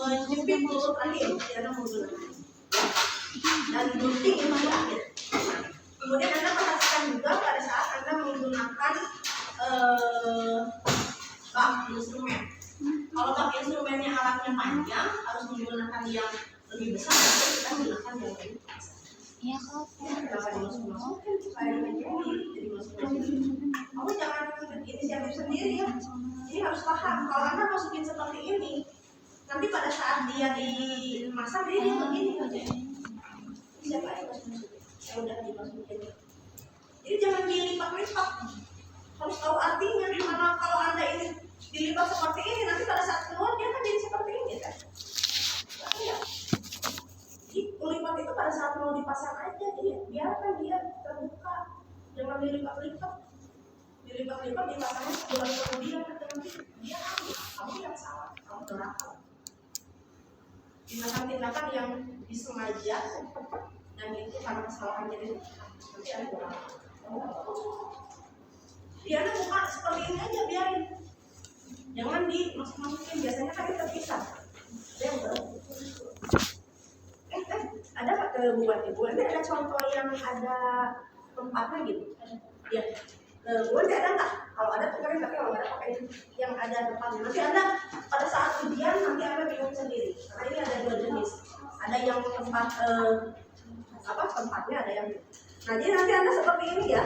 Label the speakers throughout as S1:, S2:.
S1: menjepit mulut rahim, Anda menggunakan dan gunting itu di akhir. Kemudian Anda perhatikan juga pada saat Anda menggunakan bak instrumen. Kalau bak instrumennya alatnya panjang, harus menggunakan yang lebih besar, maka kita menggunakan yang lebih besar.
S2: Iya kok.
S1: Kenapa dimasuk-masukin supaya jadi masuk-masukin. Kamu jangan inisiatif sendiri ya. Ini harus paham. Kalau Anda masukin seperti ini, nanti pada saat dia dimasak dia begini aja. Siapa yang masukin? Ya udah dimasukin. Jadi jangan dilipat-lipat. Harus tahu artinya. Karena kalau Anda ini dilipat seperti ini, nanti pada saat keluar dia kan jadi seperti ini kan? Iya. Jadi melipat itu pada saat mau dipasang aja, jadi biarkan dia terbuka, jangan dilipat-lipat. Dilipat-lipat dipasangnya sebulan kemudian nanti dia ambil, kamu yang salah, kamu doraka. Tindakan-tindakan yang disengaja dan itu karena kesalahan jadi nanti ada doraka. Dia ada buka seperti ini aja biarin, jangan dimasuk-masukin, biasanya kan terpisah. Ada yang ada nggak ke buat ibu? Ini ada contoh yang ada tempatnya gitu? Ya, buat ada nggak? Kalau ada tuh tapi kalau nggak ada pakai yang ada tempatnya. Nanti Anda pada saat ujian nanti Anda bingung sendiri. Karena ini ada dua jenis. Ada yang tempat tempatnya, ada yang. Nah jadi nanti Anda seperti ini ya.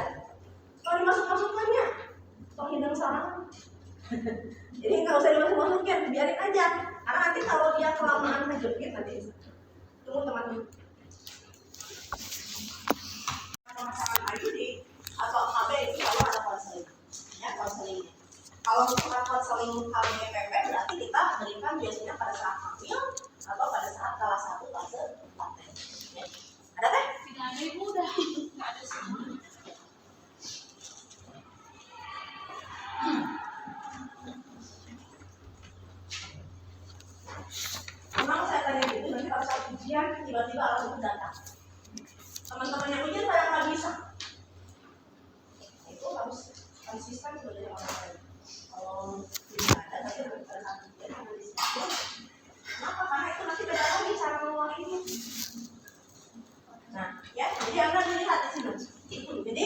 S1: Kalau dimasuk-masukannya, kok hidung salah. Jadi nggak usah dimasuk-masukin, biarin aja. Karena nanti kalau dia kelamaan kejepit nanti. Tunggu teman-teman. Pemasangan IUD atau KB itu kalau ada konseling, ya konselingnya. Kalau bukan konseling KBPP berarti kita berikan biasanya pada saat hamil atau pada saat kelas 1 fase 4. Ya. Ada teh?
S2: Tidak ada ibu udah nggak ada semua.
S1: Memang saya tanya gitu, nanti pada saat ujian tiba-tiba alat itu datang. Teman-teman yang ujian saya nggak bisa. Itu harus konsisten sebagai orang lain. Kalau tidak ada, tapi pada saat ujian ada di situ. Kenapa? Karena itu nanti beda lagi cara mengeluarinnya. Nah, ya, jadi Anda dilihat di sini. Jadi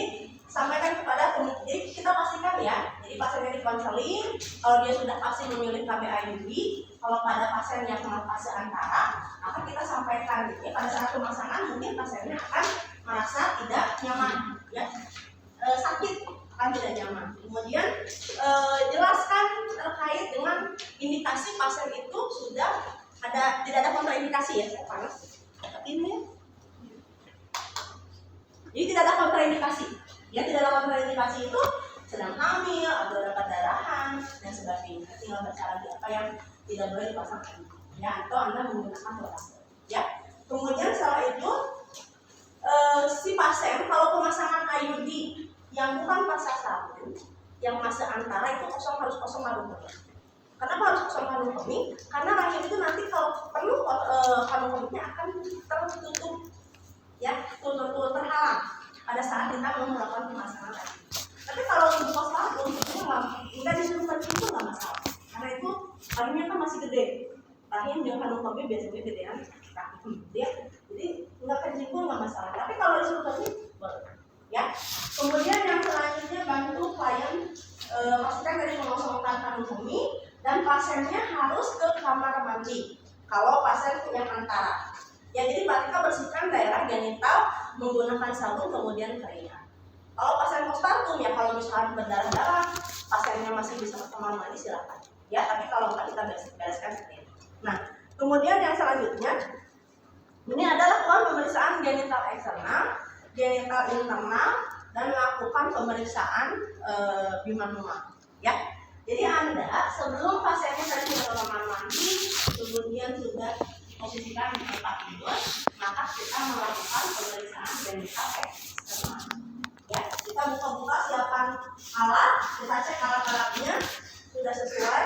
S1: sampaikan kepada jadi kita pastikan ya. Jadi pasiennya di konseling, kalau dia sudah pasti memilih KBIUD, kalau pada pasien yang fase antara, maka kita sampaikan ya, pada saat pemasangan mungkin pasiennya akan merasa tidak nyaman, ya sakit akan tidak nyaman. Kemudian jelaskan terkait dengan indikasi pasien itu sudah tidak ada kontraindikasi ya, saya panas. Ini. Jadi tidak ada kontraindikasi. Ya tidak ada kontraindikasi itu sedang hamil atau ada perdarahan dan sebagainya. Tinggal baca lagi apa yang tidak boleh dipasangkan. Ya atau Anda menggunakan dosis. Ya. Kemudian setelah itu si pasien kalau pemasangan IUD yang bukan fase 1, yang fase antara itu harus kosong kandung kemih. Kenapa harus kosong kandung kemih? Karena rahim itu nanti kalau perlu kandung kemihnya akan tertutup, ya tutup terhalang pada saat kita mau melakukan pemasangan rahim. Tapi kalau untuk postpartum itu nggak disuruh kencing itu nggak masalah, karena itu rahimnya kan masih gede. Rahim dengan kandung kemih biasanya gedean rahim dia, jadi nggak kencing pun nggak masalah. Tapi kalau disuruh kencing boleh. Ya, kemudian yang selanjutnya bantu klien pastikan tadi mengosongkan kandung kemih dan pasiennya harus ke kamar mandi kalau pasien punya antara. Ya jadi kita bersihkan daerah genital menggunakan sabun kemudian keringkan. Kalau pasien postpartum ya kalau misalkan berdarah-darah pasiennya masih bisa ke kamar mandi silakan. Ya tapi kalau enggak kita bereskan seperti ini. Nah kemudian yang selanjutnya ini adalah pemeriksaan genital eksternal, genital internal dan melakukan pemeriksaan bimanual. Ya. Jadi Anda sebelum pasiennya tadi ke kamar mandi, kemudian sudah posisikan di tempat tidur, maka kita melakukan pemeriksaan genital eksternal. Ya, kita buka-buka siapkan alat, kita cek alat-alatnya sudah sesuai.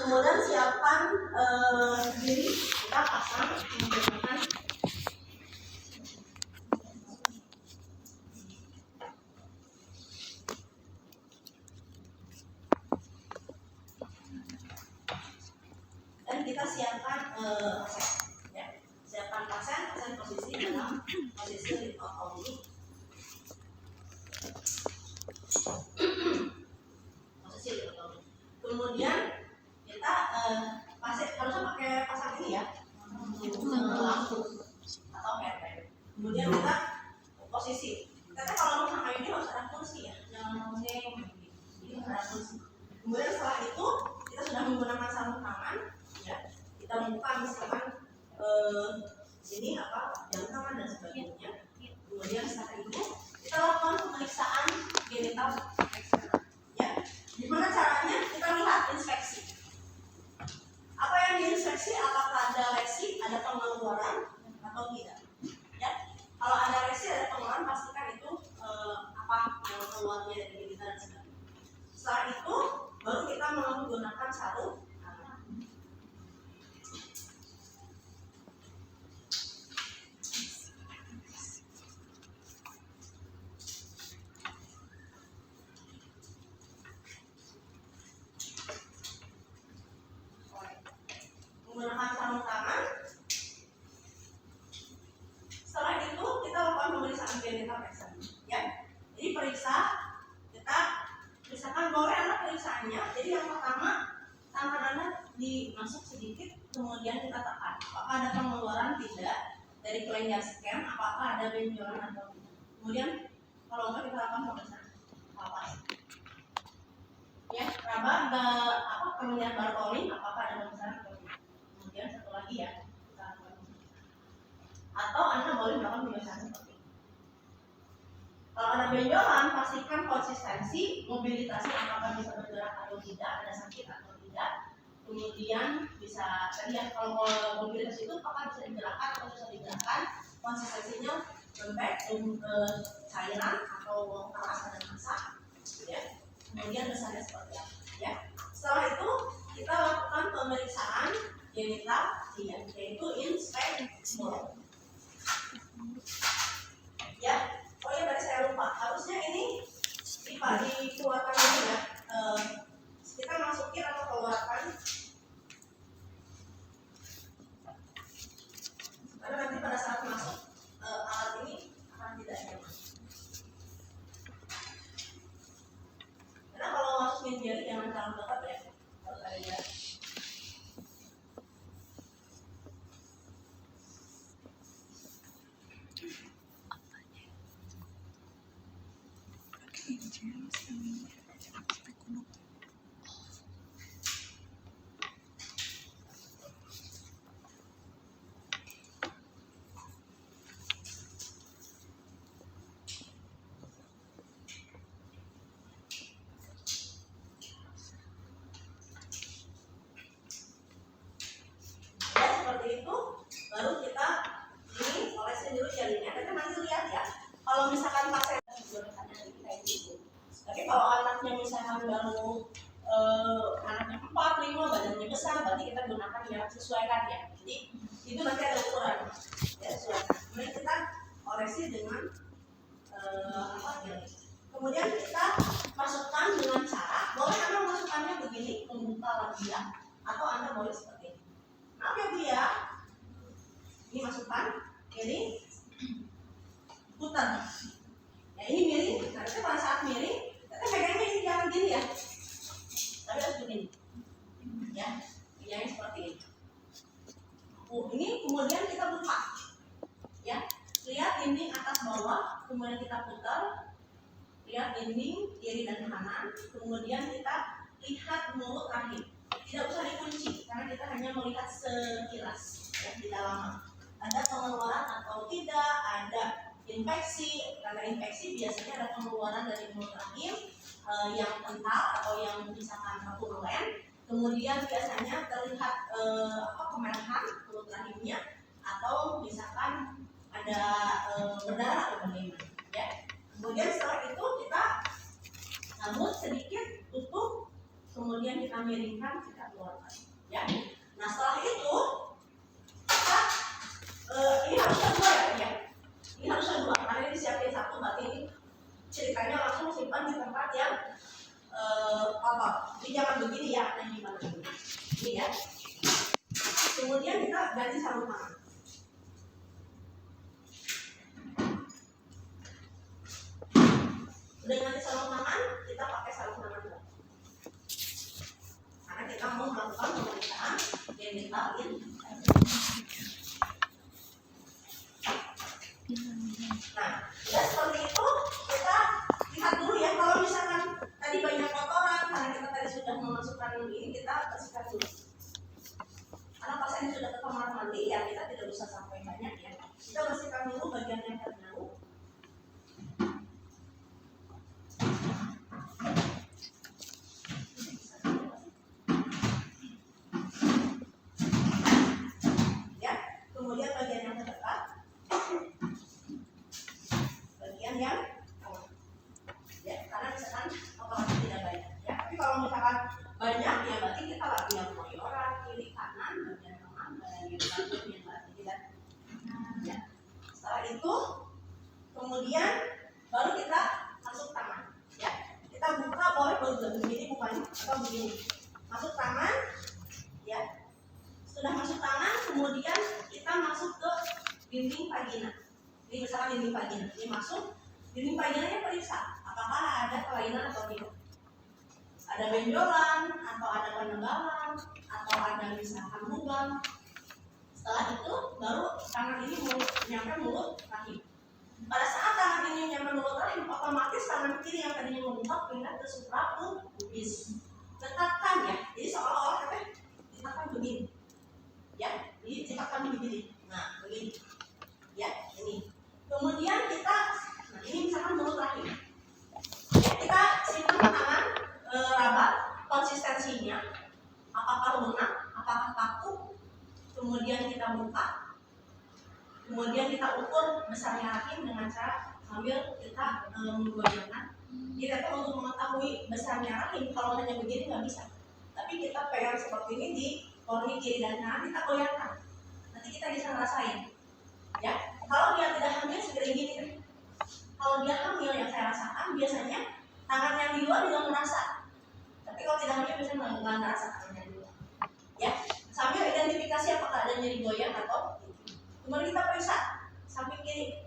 S1: Kemudian siapkan diri, kita pasang menggunakan pasien. Ya, siapkan pasien posisi dalam posisi litotomi. Posisi litotomi. Kemudian kita pasien harusnya pakai pasang ini ya, lampu atau airbags. Kemudian kita posisi. Kita kalau mau pakai ini harus ada kursi ya, jangan pusing. Jadi ada kursi. Kemudian setelah itu kita sudah menggunakan sarung tangan, ya kita buka misalkan ini apa jam tangan dan sebagainya. Kemudian setelah itu kita lakukan pemeriksaan genital eksternal. Ya, gimana caranya? Kita lihat inspeksi. Apa yang diinspeksi? Apakah ada lesi, ada pengeluaran atau tidak? Ya, kalau ada lesi, ada pengeluaran, pastikan itu apa yang keluarnya dari genital dan sebagainya. Setelah itu baru kita menggunakan sarung tangan. Menggunakan sarung tangan. Setelah itu kita lakukan pemeriksaan genital eksternal. Ya, jadi periksa kita misalkan boleh anak periksaannya. Jadi yang pertama tangan anak dimasuk sedikit, kemudian kita tekan. Apakah ada pengeluaran tidak dari kelenjar scan? Apakah ada benjolan atau tidak? Kemudian kalau enggak kita lakukan pemeriksaan apa? Ya, raba apa kemudian barcoding? Apakah ada pemeriksaan atau tidak? Kemudian satu lagi ya, kita lakukan pemeriksaan. Atau Anda boleh melakukan pemeriksaan seperti ini. Kalau ada benjolan, pastikan konsistensi, mobilitasnya apakah bisa bergerak atau tidak, ada sakit atau tidak. Kemudian bisa tadi ya, kalau mobilitas itu apakah bisa digerakkan atau bisa digerakkan, konsistensinya lembek, cairan atau keras dan masak. Ya. Kemudian besarnya seperti apa? Ya. Setelah itu kita lakukan pemeriksaan genital, yaitu inspeksi. Ya. Oh ya, tadi saya lupa. Harusnya ini dikeluarkan dulu ya. Kita masukin atau keluarkan. Karena nanti pada saat masuk alat ini akan tidak nyaman. Karena kalau masukin jari jangan terlalu dekat ya. Harus ada jarak. Seperti itu, baru kita ini olesin dulu jarinya. Tapi nanti lihat ya, kalau misalkan pasien tapi kalau anaknya misalkan baru anaknya 4, 5, badannya besar, berarti kita gunakan yang sesuaikan ya. Jadi itu nanti ada ukuran ya, sesuaikan. Kemudian kita olesi dengan apa jari. Kemudian kita masukkan dengan cara, boleh Anda masukkannya begini, membuka labia, atau Anda boleh seperti ini. Maaf ya Bu ya, ini masukkan, jadi putar. Ya ini miring, nanti pada saat miring, kita pegangnya ini jangan gini ya, tapi harus begini. Ya, pegangnya seperti ini. Ini kemudian kita buka, ya, lihat dinding atas bawah, kemudian kita putar, lihat dinding kiri dan kanan, kemudian kita lihat mulut rahim. Tidak usah dikunci karena kita hanya melihat sekilas ya, di dalam ada pengeluaran atau tidak, ada infeksi. Karena infeksi biasanya ada pengeluaran dari mulut rahim yang kental atau yang misalkan purulent. Kemudian biasanya terlihat kemerahan mulut rahimnya atau misalkan ada berdarah atau bagaimana. Ya. Kemudian setelah itu kita sambut sedikit, tutup. Kemudian kita miringkan, kita keluarkan. Ya. Nah setelah itu kita ini harusnya 2 ya. Ini harusnya 2 karena ini disiapin 1, berarti ini ceritanya langsung simpan di tempat yang apa? Jadi jangan begini ya, nah gimana? Ini ya. Kemudian kita genital in. Nah, ya seperti itu kita lihat dulu ya. Kalau misalkan tadi banyak kotoran karena kita tadi sudah memasukkan ini, kita bersihkan dulu. Karena pasien sudah ke kamar mandi ya kita tidak bisa sampai banyak ya. Kita bersihkan dulu bagian yang terjauh. Ya, kemudian bagian yang terdekat, bagian yang ya, karena misalkan kotoran tidak banyak ya. Tapi kalau misalkan banyak ya berarti kita latihan koyoran kiri kanan bagian tengah bagian belakang yang berarti tidak. Ya. Setelah itu kemudian baru kita masuk tangan ya. Kita buka boleh begini bukanya atau begini. Masuk tangan ya. Sudah masuk tangan kemudian kita masuk ke dinding vagina. Ini misalkan dinding vagina. Ini masuk dinding vaginanya periksa apakah ada kelainan atau tidak. Ada benjolan atau ada penebalan atau ada misalkan lubang. Setelah itu baru tangan ini nyampe mulut rahim. Pada saat tangan ini nyampe mulut rahim, otomatis tangan kiri yang tadinya membuka pindah ke suprapubis. Letakkan ya, jadi seolah-olah letakkan begini. Ya, jadi letakkan begini. Nah, begini. Ya, ini. Kemudian kita, nah ini misalkan mulut rahim. Ya, kita simpan tangan rabat konsistensinya. Apakah lunak, apakah kaku. Kemudian kita buka, kemudian kita ukur besarnya rahim dengan cara sambil kita menggoyangkan. Kita tuh untuk mengetahui besarnya rahim kalau hanya begini nggak bisa. Tapi kita pegang seperti ini di korni kiri dan kanan kita goyangkan. Nanti kita bisa ngerasain. Ya, kalau dia tidak hamil segera gini. Kalau dia hamil yang saya rasakan biasanya tangan yang di luar juga merasa. Tapi kalau tidak hamil biasanya nggak ngerasa tangan yang di luar. Ya. Sambil identifikasi apakah ada nyeri goyang atau kemudian kita periksa samping kiri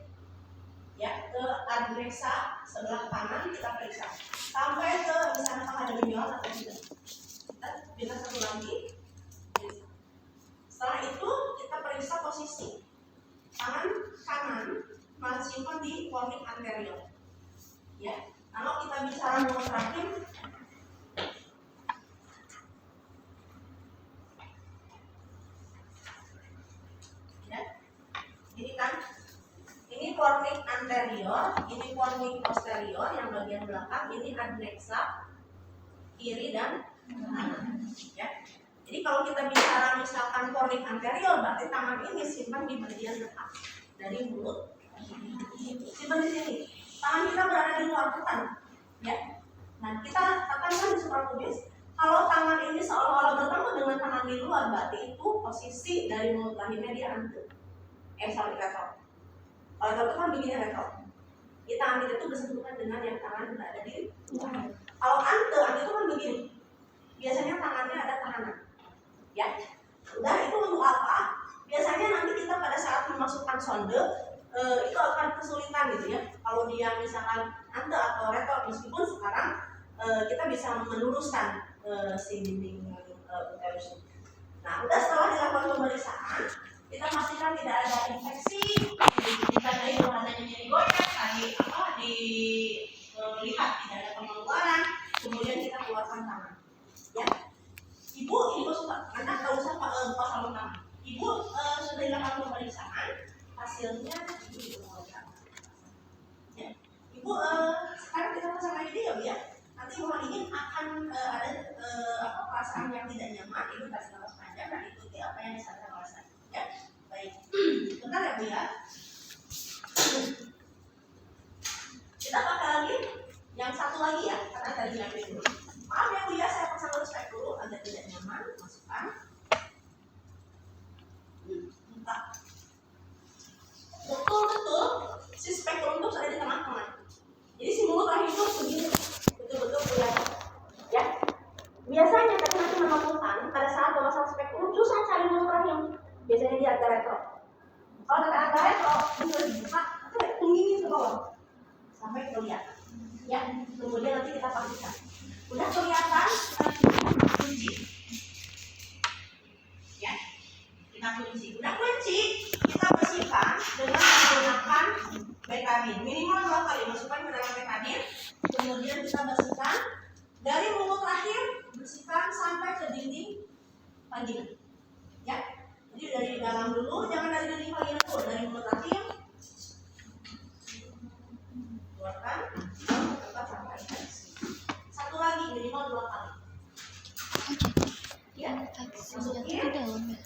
S1: ya ke adnexa sebelah kanan kita periksa sampai ke misalnya apakah ada benjolan atau tidak. Kita bina satu lagi. Setelah itu kita periksa posisi tangan kanan masih simpan di cornix anterior ya. Kalau kita bicara mulut rahim ini kan, ini cornix anterior, ini cornix posterior yang bagian belakang, ini adnexa kiri dan kanan. Ya. Jadi kalau kita bicara misalkan cornix anterior, berarti tangan ini simpan di bagian depan dari mulut. Simpan di sini. Tangan kita berada di luar bukan, ya. Nah kita tekankan di suprapubis. Kalau tangan ini seolah-olah bertemu dengan tangan di luar, berarti itu posisi dari mulut rahimnya dia ante. Sorry, retro. Kalau retro kan begini retro. Di tangan kita itu bersentuhan dengan yang tangan berada di luar. Kalau ante itu kan begini. Biasanya tangannya ada tahanan. Ya. Udah itu untuk apa? Biasanya nanti kita pada saat memasukkan sonde itu akan kesulitan gitu ya. Kalau dia misalkan ante atau retro, meskipun sekarang kita bisa meluruskan si dinding uterus. Nah, udah setelah dilakukan pemeriksaan kita pastikan tidak ada infeksi, ditandai bahwa adanya nyeri goyang, dilihat tidak ada pengeluaran, kemudian kita keluarkan tangan. Ya, ibu suka, karena nggak usah buka sarung tangan. Ibu sudah dilakukan pemeriksaan, hasilnya ibu mengeluarkan. Ya, ibu sekarang kita pasang lagi dia ya. Nanti mohon izin akan ada perasaan yang tidak nyaman, ibu kasih nafas panjang dan ikuti apa yang disampaikan oleh saya. Ya, baik. Bentar ya Bu ya. Kita pakai lagi yang satu lagi ya, karena tadi yang dulu. Maaf ya Bu ya, saya pasang spek dulu agar tidak nyaman. Masukkan. Bentar. Betul-betul si spektrum itu ada di tengah-tengah. Jadi si mulut rahim itu begini, betul-betul kelihatan. Ya. Biasanya ketika nanti menemukan pada saat pemasangan spektrum susah cari mulut rahim. Biasanya dia agak retro. Kalau agak retro, bisa dibuka, tunggingin ke bawah sampai kelihatan. Ya, kemudian nanti kita pastikan. Udah kelihatan, kita kunci. Ya. betadine. Minimal 2 kali masukkan ke dalam betadine. Kemudian kita bersihkan dari mulut rahim, bersihkan sampai ke dinding vagina. Ya. Jadi dari dalam dulu, jangan dari dinding vagina dulu, dari mulut rahim. Keluarkan, tempat sampai ke sini. Satu lagi minimal 2 kali. Ya, masukin
S2: Di dalam ya.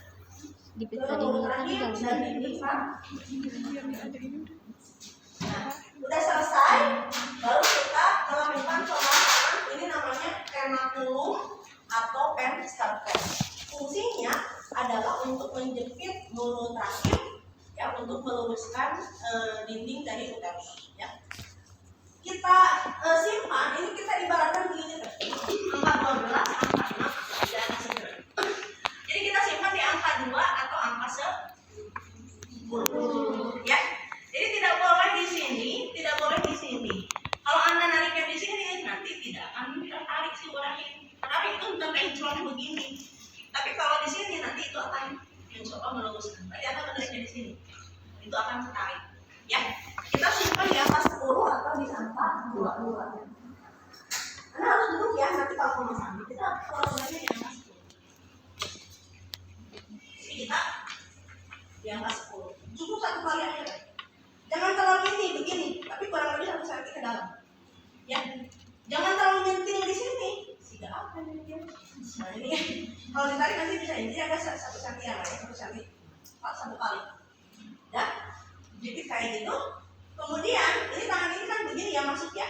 S2: Di
S1: ke
S2: peta di
S1: mulut
S2: dalam di
S1: rahim
S2: dalam.
S1: dan dinding vagina. Nah, udah selesai, baru kita melakukan pemasangan. Ini namanya penaculum atau pen stapler. Fungsinya adalah untuk menjepit mulut rahim, ya, untuk meluruskan dinding dari uterus. Ya. Kita simpan, ini kita ibaratkan begini, angka 12, angka 6, dan 9. Jadi kita simpan di angka 2 atau angka 10. Ya. Jadi tidak boleh di sini, tidak boleh di sini. Kalau Anda nariknya di sini, nanti tidak akan tertarik si rahim. Rahim itu bukan penculan begini. Tapi kalau di sini nanti itu akan mencoba meluruskan. Berarti Anda menariknya di sini, itu akan tertarik. Ya, kita simpan di angka 10 atau di angka 22. Anda harus duduk ya, nanti kalau pemasangan kita kalau mulainya di angka 10. Jadi kita di angka 10. Cukup satu kali aja. Jangan terlalu begini, tapi kurang lebih 1 cm ke dalam. Ya, jangan terlalu nyentil di sini. Tidak apa ini. Nah ini kalau ditarik nanti bisa ini ada 1 cm yang lain, 1 cm, 1 kali. Ya, jadi kayak gitu. Kemudian ini tangan ini kan begini ya masuk ya.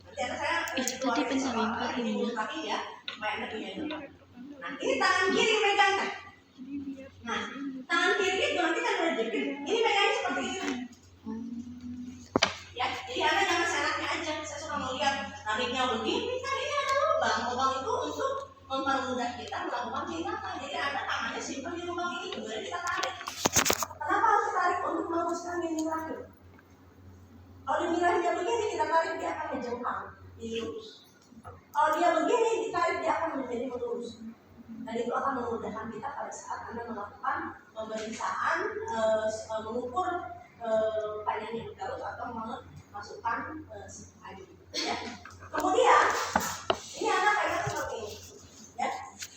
S1: Nanti ada saya
S2: Tadi pensampaian
S1: ini
S2: ini.
S1: mulut kaki ya, supaya Anda punya itu. Nah ini tangan kiri megang kan. Nah tangan kiri itu nanti kan udah jepit. Ini megangnya seperti ini. Ya, jadi Anda jangan senaknya aja. Saya suka melihat nariknya begini, kan ini ada lubang. Lubang itu untuk mempermudah kita melakukan tindakan. Jadi Anda tangannya simpan di lubang ini, kemudian kita tarik. Kenapa harus tarik? Untuk meluruskan dinding rahim. Kalau dinding rahimnya begini, kita tarik dia akan menjengkang, jadi lurus. Kalau dia begini, ditarik dia akan menjadi melurus. Dan itu akan memudahkan kita pada saat Anda melakukan pemeriksaan, mengukur panjangnya uterus atau memasukkan air. Ya. Kemudian ini Anda kayak seperti ini. Ya.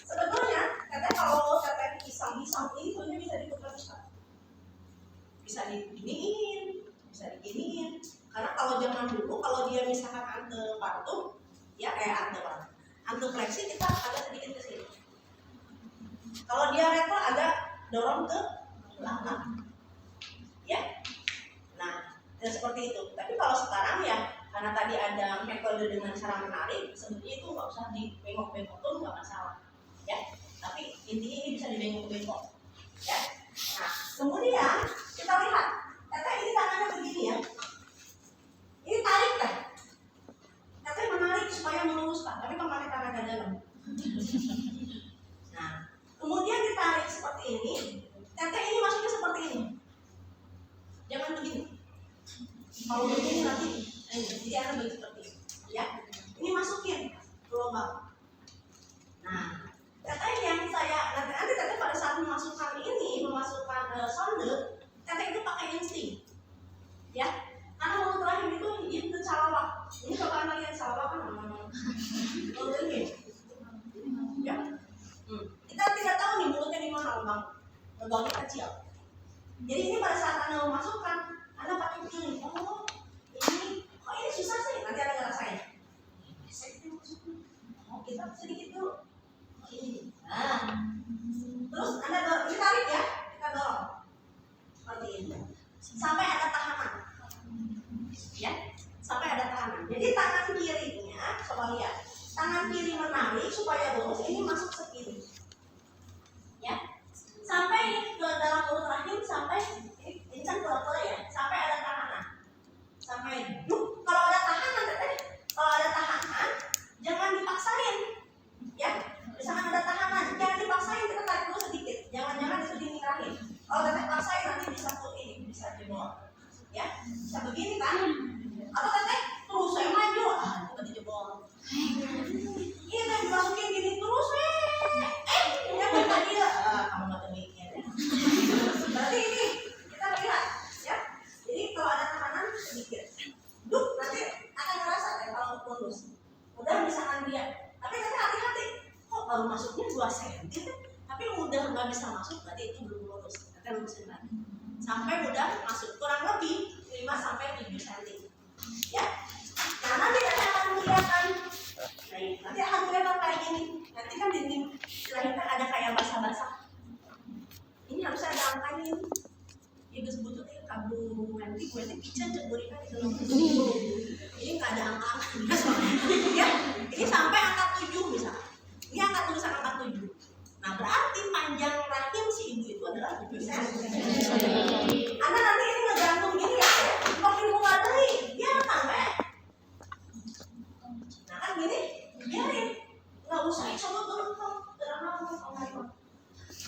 S1: Sebetulnya katanya kalau katanya pisang ini sebenarnya bisa diputar-putar. Bisa diginiin, bisa diginiin. Karena kalau zaman dulu kalau dia misalkan antepartum, ya kayak antefleksi kita agak sedikit ke sini. Kalau dia retro agak dorong ke belakang. Ya. Nah, dan seperti itu. Tapi kalau sekarang ya, karena tadi ada metode dengan cara menarik, sebenarnya itu nggak usah dibengkok-bengkok tuh nggak masalah. Ya. Tapi intinya ini bisa dibengkok-bengkok. Ya. Nah, kemudian kita lihat, kata ini tangannya begini ya. Ini tarik kan? Katanya menarik supaya meluruskan, tapi kalau pakai tangan ke dalam. Nah, kemudian ditarik seperti ini. Katanya ini masuknya seperti ini. Jangan begini. Kalau begini nanti, jadi Anda begini seperti ini. Ya, ini masukin ke lubang. Nah, katanya yang saya nanti katanya pada saat memasukkan sonde, katanya itu pakai insting. Ya, karena mulut rahim itu calawak. Ini coba Anda lihat calawak kan mulut ini. Ya, kita tidak tahu nih mulutnya di mana lubangnya kecil. Jadi ini pada saat Anda memasukkan, Anda pakai begini. Oh, ini kok ini susah sih? Nanti Anda ngerasain. Oh, kita sedikit dulu. Oh, ini. Nah, terus Anda dorong, ini tarik ya, kita dorong seperti ini sampai ada tahanan. Ya, sampai ada tahanan. Jadi tangan kirinya, coba lihat, tangan kiri menarik supaya lurus, ini masuk segini. Ya, sampai ke dalam mulut rahim, sampai ini kan pura-pura ya, sampai ada tahanan. Sampai kalau ada tahanan, kalau ada tahanan jangan dipaksain. Ya, misalkan ada tahanan, jangan dipaksain, kita tarik dulu sedikit. Jangan itu dinding rahim. Kalau kita paksain nanti bisa ini, bisa jebol. Ya, bisa begini kan? Atau teteh terus saya maju, itu dijebol. Ini kan dimasukin gini terus, nyampe tadi ya, kamu nggak demikian ya. Berarti ini kita lihat, ya. Jadi kalau ada tekanan sedikit. Duk, nanti akan ngerasa deh kalau lulus. Udah misalkan dia, tapi nanti hati-hati. Kok baru masuknya 2 cm, tapi udah nggak bisa masuk, berarti itu belum lulus. Kita lurusin lagi. Sampai udah masuk kurang lebih 5 sampai 7 cm. Ya. Nah, nanti akan kelihatan. Nah, nanti akan kelihatan kayak gini. Nanti kan dinding lahirnya ada kayak basah-basah. Ini harusnya ada angkanya ini. Ya gus butuh nih kabung nanti gue nih pican cemburi kan itu. Ini nggak ada angka-angka ya. Ini sampai angka 7 misalnya. Ini angka tulisan angka 7. Nah berarti panjang rahim si ibu itu adalah 7 cm. Anda nanti ini ngegantung gini ya. Makin bunga dari dia sampai. Nah kan gini, biarin. Nggak usah coba turun kok.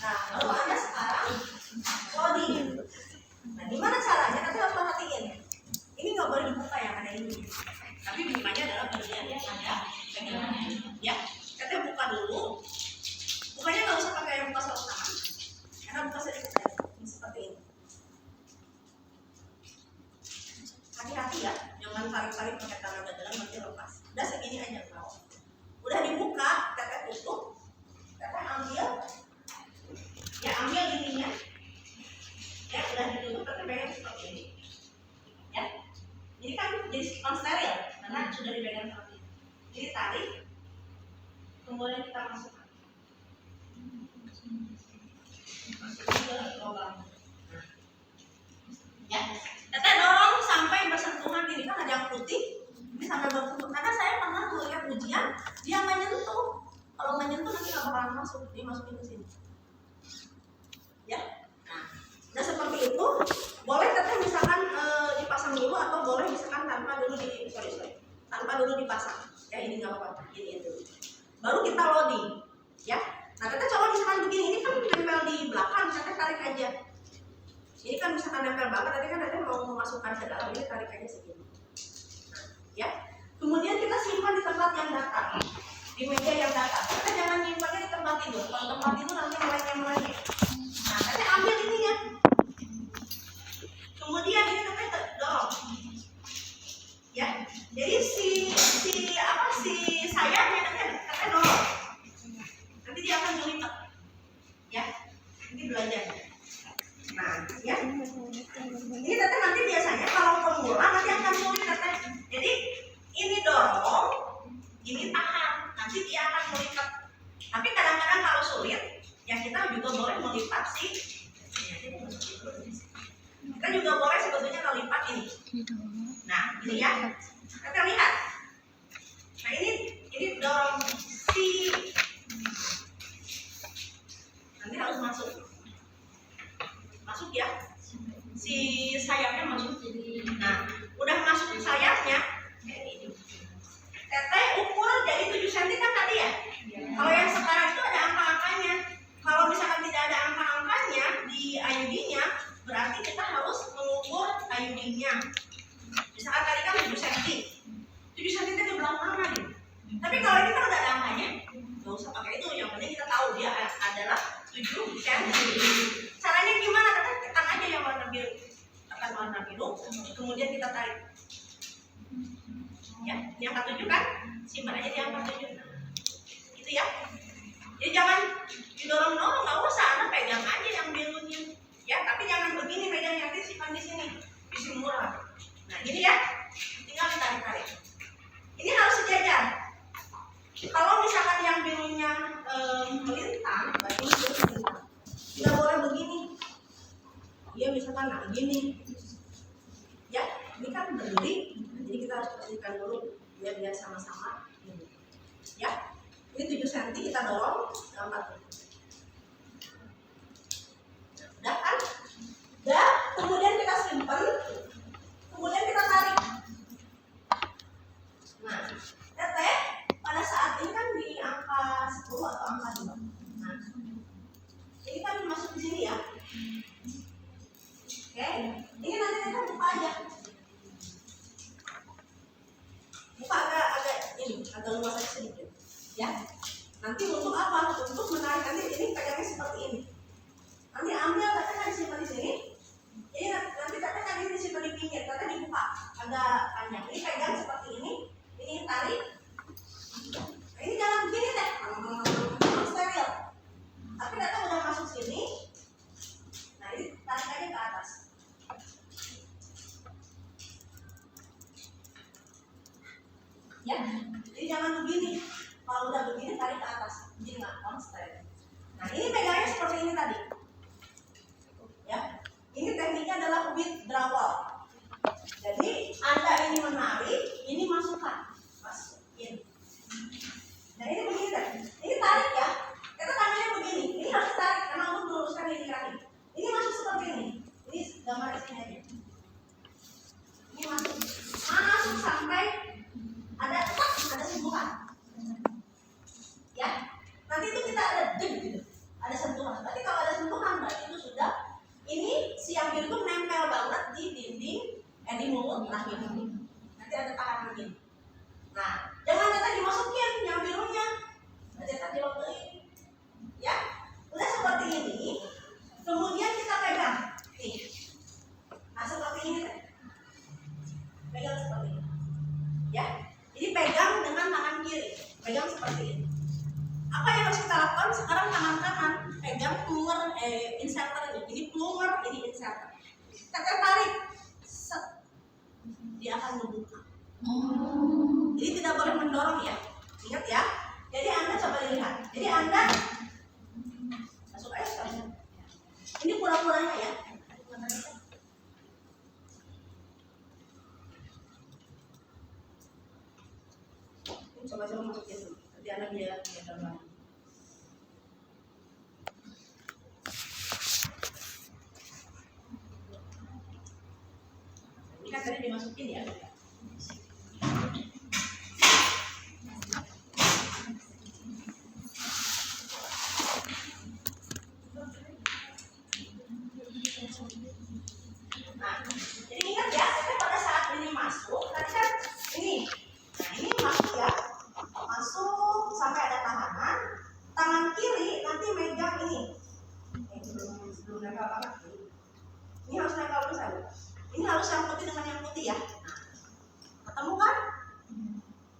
S1: Nah lalu Anda sekarang loading. Nah, gimana caranya? Nanti harus perhatiin. Ini nggak boleh dibuka yang ada ini. Tapi bukanya adalah bagian yang ada pegangannya. Ya, kita buka dulu. Bukanya nggak usah pakai yang buka saus tangan, karena buka sedikit saja. Ini seperti ini. Hati-hati ya, jangan tarik-tarik pakai tangan dalam nanti lepas. Udah segini aja kau. Udah dibuka, kita tutup. Kita ambil. Ya, ambil ininya. Ya udah ditutup tapi pegang seperti ini ya, ini kan jadi steril karena sudah dipegang seperti ini. Jadi tarik, kemudian kita masukkan ke lubang ya. Kita dorong sampai bersentuhan. Ini kan ada yang putih, ini sampai bersentuhan. Karena saya pernah melihat ujian dia menyentuh. Kalau menyentuh nanti nggak bakalan masuk, dia masukin ke sini ya. Nah seperti itu, boleh teteh misalkan dipasang dulu atau boleh misalkan tanpa dulu tanpa dulu dipasang. Ya ini nggak apa-apa, ini dulu. Baru kita loading, ya. Nah teteh coba misalkan begini, ini kan nempel di belakang, teteh tarik aja. Ini kan misalkan nempel banget, nanti kan teteh mau memasukkan ke dalam, ini tarik aja segini. Nah, ya. Kemudian kita simpan di tempat yang datar, di meja yang datar. Kita jangan nyimpannya di tempat tidur. Kalau tempat tidur nanti melengket. Nah teteh ambil ininya. Kemudian ini kita dorong, ya. Jadi si sayapnya kita dorong. Nanti dia akan melipat, ya. Ini belajar. Nah, ya. Ini teteh nanti biasanya kalau pemula nanti akan sulit teteh. Jadi ini dorong, ini tahan. Nanti dia akan melipat. Tapi kadang-kadang kalau sulit, ya kita juga boleh melipat sih. Kita juga boleh sebetulnya ngelipat ini. Nah, ini ya. Kita lihat. Nah, ini dorong si. Nanti harus masuk. Masuk ya. Si sayapnya masuk. Nah, udah masuk sayapnya. Teteh ukur dari 7 cm kan tadi ya. Kalau yang sekarang itu ada angka-angkanya. Kalau misalkan tidak ada angka-angkanya di IUD-nya, berarti kita harus mengukur IUD-nya. Misalkan tadi kan 7 cm. 7 cm itu belakang mana nih? Tapi kalau ini kan udah ada angkanya, nggak usah pakai itu. Yang penting kita tahu dia adalah 7 cm. Caranya gimana? Kita tekan aja yang warna biru. Tekan warna biru, kemudian kita tarik. Ya, di angka 7 kan? Simpan aja di angka 7. Gitu ya. Jadi jangan didorong-dorong, nggak usah. Anda pegang aja yang birunya. Ya, tapi jangan begini pegangnya, nanti simpan di sini. Isi murah. Nah, gini ya. Tinggal ditarik-tarik. Ini harus sejajar. Kalau misalkan yang birunya melintang, berarti ini melintang. Tidak boleh begini. Dia misalkan nah gini. Ya, ini kan berdiri. Jadi kita harus pastikan dulu biar sama-sama ini. Ya. Ini 7 cm kita dorong gambar. Udah kan? Udah, kemudian kita simpan. Kemudian kita tarik. Nah, teteh pada saat ini kan di angka 10 atau angka 2. Nah, ini kan masuk di sini ya. Oke, ini nanti kita buka aja. Buka agak ini, agak luas aja sedikit. Ya, nanti untuk apa? Untuk menarik. Nanti ini pegangnya seperti ini. Nanti ambil, teteh kan disimpan di sini. Ini nanti teteh kan ini disimpan di pinggir. Teteh dibuka agak agak panjang. Ini pegang seperti ini tarik. Ini jangan begini deh, steril. Tapi data udah masuk sini. Nah ini tarik aja ke atas. Ya, jadi jangan begini. Kalau udah begini tarik ke atas, jadi nggak konsisten. Nah ini pegangnya seperti ini tadi. Ya, ini tekniknya adalah withdrawal. Jadi Anda ini menarik, ini masukkan, masukin. Nah ini begini deh, ini tarik ya. Kita tangannya begini, ini harus tarik karena untuk meluruskan ini kaki. Ini masuk seperti ini. Ini gambar sini aja. Ini masuk sampai ada sentuhan. Ya, nanti itu kita ada ding gitu, ada sentuhan. Berarti kalau ada sentuhan berarti itu sudah ini si yang biru itu nempel banget di dinding, di mulut rahim ini. Nanti ada tahanan ini. Nah, jangan tadi dimasukin yang birunya. Nanti tadi dilepein. Ya, udah seperti ini. Kemudian kita pegang. Nih. Nah, seperti ini deh. Pegang seperti ini. Ya, jadi pegang dengan tangan kiri. Pegang seperti ini. Apa yang harus kita lakukan? Sekarang tangan kanan pegang plunger inserter ini. Ini plunger, ini inserter. Kita tarik. Set. Dia akan membuka. Jadi tidak boleh mendorong ya. Ingat ya. Jadi Anda coba lihat. Jadi Anda masuk aja sekarang. Ini pura-puranya ya. Ini coba-coba masukin dulu. Nanti Anda biar gambar. Ini kan tadi dimasukin ya. Nah, jadi ingat ya, pada saat ini masuk, tadi kan ini. Nah, ini masuk ya. Masuk sampai ada tahanan. Tangan kiri nanti megang ini. Belum nempel banget. Ini harus nempel dulu saya. Ini harus yang putih dengan yang putih ya. Nah, ketemu kan?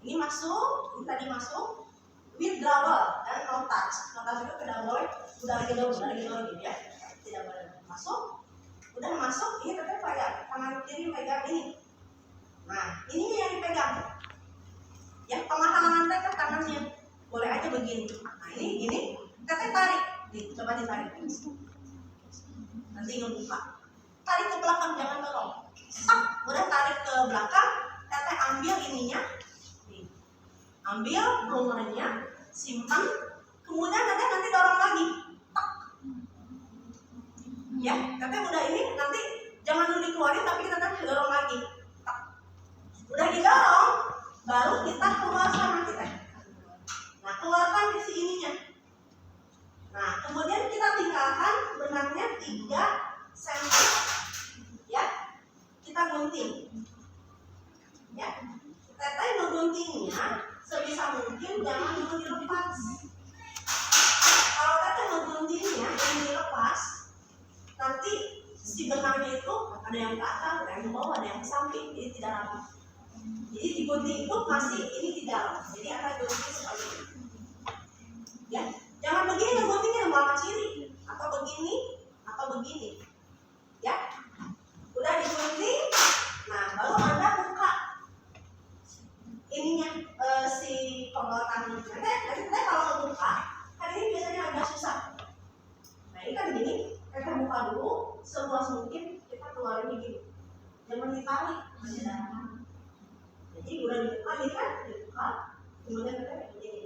S1: Ini masuk, ini tadi masuk. Withdrawal dan no touch. No touch itu tidak boleh. Udah lagi gitu ya. Tidak boleh masuk. Udah masuk, ini tetap pegang. Tangan kiri pegang ini. Nah, ini yang dipegang. Yang penghalangan kan tangannya. Boleh aja begini. Nah, ini tetap tarik. Nih, coba ditarik. Nanti ngebuka. Tarik ke belakang, jangan dorong. Udah tarik ke belakang, teteh ambil ininya. Nih. Ambil plungernya, simpan. Kemudian teteh nanti dorong lagi. Ya, teteh udah ini nanti jangan dulu dikeluarin tapi kita teteh dorong lagi. Udah didorong, baru kita keluarkan nanti teh. Nah, keluarkan isi ininya. Nah, kemudian kita tinggalkan benangnya 3 cm. Ya, kita gunting. Ya, teteh ngeguntingnya sebisa mungkin jangan dulu dilepas. Kalau teteh ngeguntingnya ini dilepas, nanti si benangnya itu ada yang ke atas, ada yang ke bawah, ada yang ke samping, jadi tidak rapi. Jadi digunting itu masih ini di dalam. Jadi akan gunting seperti ini. Ya, jangan begini ngeguntingnya malah kiri, atau begini, atau begini. Ya, udah digunting. Nah, baru Anda buka ininya si pembuatan. Nanti kalau ngebuka, kan ini biasanya agak susah. Nah, ini kan begini. Kita buka dulu, seluas mungkin kita keluarin begini. Jangan ditarik, masih ada. Jadi udah dibuka, ini kan dibuka, kemudian kita begini,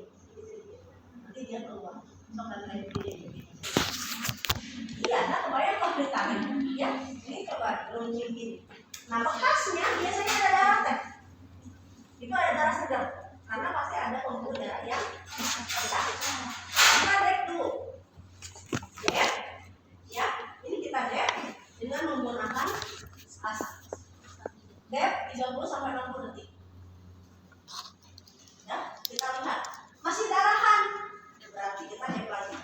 S1: nanti dia keluar. Soalnya kayak begini. Iya, nah kebayang kalau ditarik, ya. Ini coba runcing gini. Nah bekasnya biasanya ada darah teh. Itu ada darah segar, karena pasti ada pembuluh darah yang pecah. Kita dek dulu. Ya, ini kita dep dengan menggunakan asap. Dep 30-60 detik. Ya, kita lihat masih darahan, berarti kita dep lagi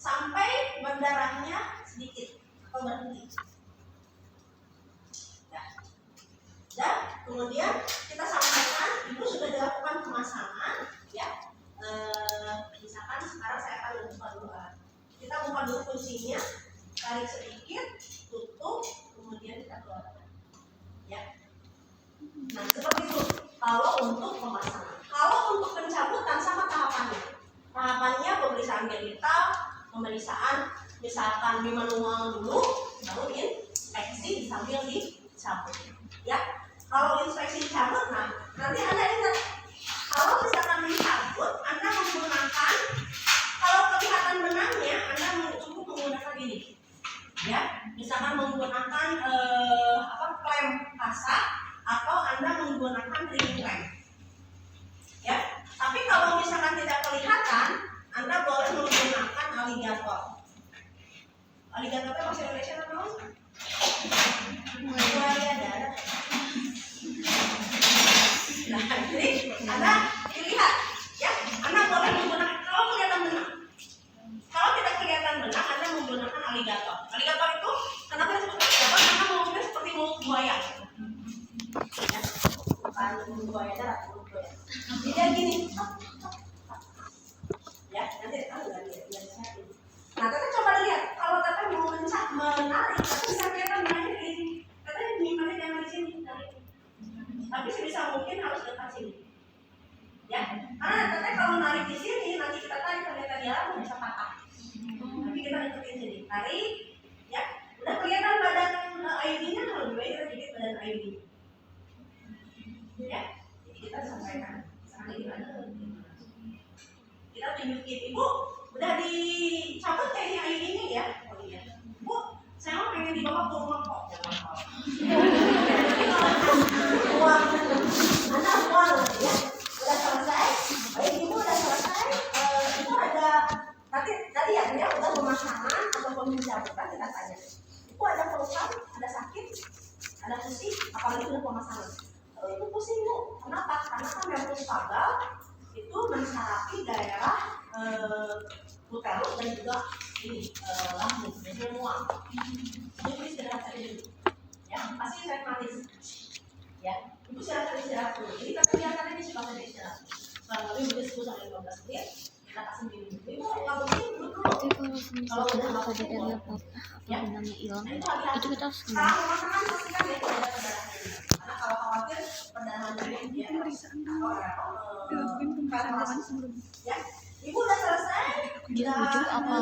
S1: sampai berdarahnya sedikit atau berhenti. kemudian kita sampaikan itu sudah dilakukan pemasangan, ya. Misalkan sekarang saya akan membuka dulu alat. Kita buka dulu kuncinya, tarik sedikit, tutup, kemudian kita keluarkan, ya. Nah, seperti itu kalau untuk pemasangan. Kalau untuk pencabutan sama tahapannya. Tahapannya pemeriksaan digital, pemeriksaan misalkan di manual dulu, baru inspeksi sambil dicabut. Ya, kalau inspeksi dicabut, nah nanti Anda ingat, kalau misalkan dicabut, Anda menggunakan, kalau kelihatan benangnya, Anda cukup menggunakan ini. Ya, misalkan menggunakan klem kasak atau Anda menggunakan ring klem. Ya, tapi kalau misalkan tidak kelihatan, Anda boleh menggunakan aligator. Aligator itu bahasa Indonesia apa? Mulai ada. Nah, jadi Anda dilihat, ya, Anda boleh menggunakan kalau kelihatan benang. Kalau tidak kelihatan benang, Anda menggunakan aligator. Aligator itu kenapa disebut aligator? Karena mulutnya seperti mulut buaya. Ya, bukan mulut buaya darat, mulut buaya. Jadi gini. Ya, nanti biar saya ini. Nah, Teteh coba lihat, kalau Teteh mau menarik, Teteh bisa kelihatan benangnya di sini. Teteh nyimpannya jangan di sini, tarik. Tapi sebisa mungkin harus dekat sini. Ya, karena Teteh kalau narik di sini, nanti kita tarik ternyata di dalam bisa patah. Nanti kita ikutin sini, tarik, ya. Udah kelihatan badan IUD-nya, lebih baik kita dikit badan IUD. Ya, jadi kita sampaikan. Sekarang ini ada. Kita tunjukin, Ibu, udah dicabut kayaknya IUD ini ya. Oh iya, Bu, saya mau pengen dibawa ke rumah kok. Uang, Anda uang ya. Udah selesai. Baik, Ibu udah selesai. Itu ada tadi ya, dia udah pemasangan atau pencabutan, kita tanya. Ibu ada keluhan, ada sakit, ada pusing, apalagi udah pemasangan. Kalau Ibu pusing, Bu, kenapa? Karena kan membran vagal itu mensyaratkan daerah uterus dan juga ini lambung, jadi mual. Ibu istirahat saja dulu. Ya, pasti saya manis. Ya, Ibu silakan istirahat dulu. Jadi kita biarkan aja suka saja istirahat. Kurang lebih mungkin 10 sampai 15 menit. Kita kasih minum. Ibu nggak mungkin dulu.
S2: Tapi kalau misalkan KBR-nya benangnya hilang, itu kita harus gimana?
S1: Kalau pemasangan pastikan ya tidak ada perdarahan ini. Karena kalau khawatir perdarahan ini dia
S3: pemeriksaan sebelum
S1: ya. Ibu udah selesai.
S2: Di ujung apa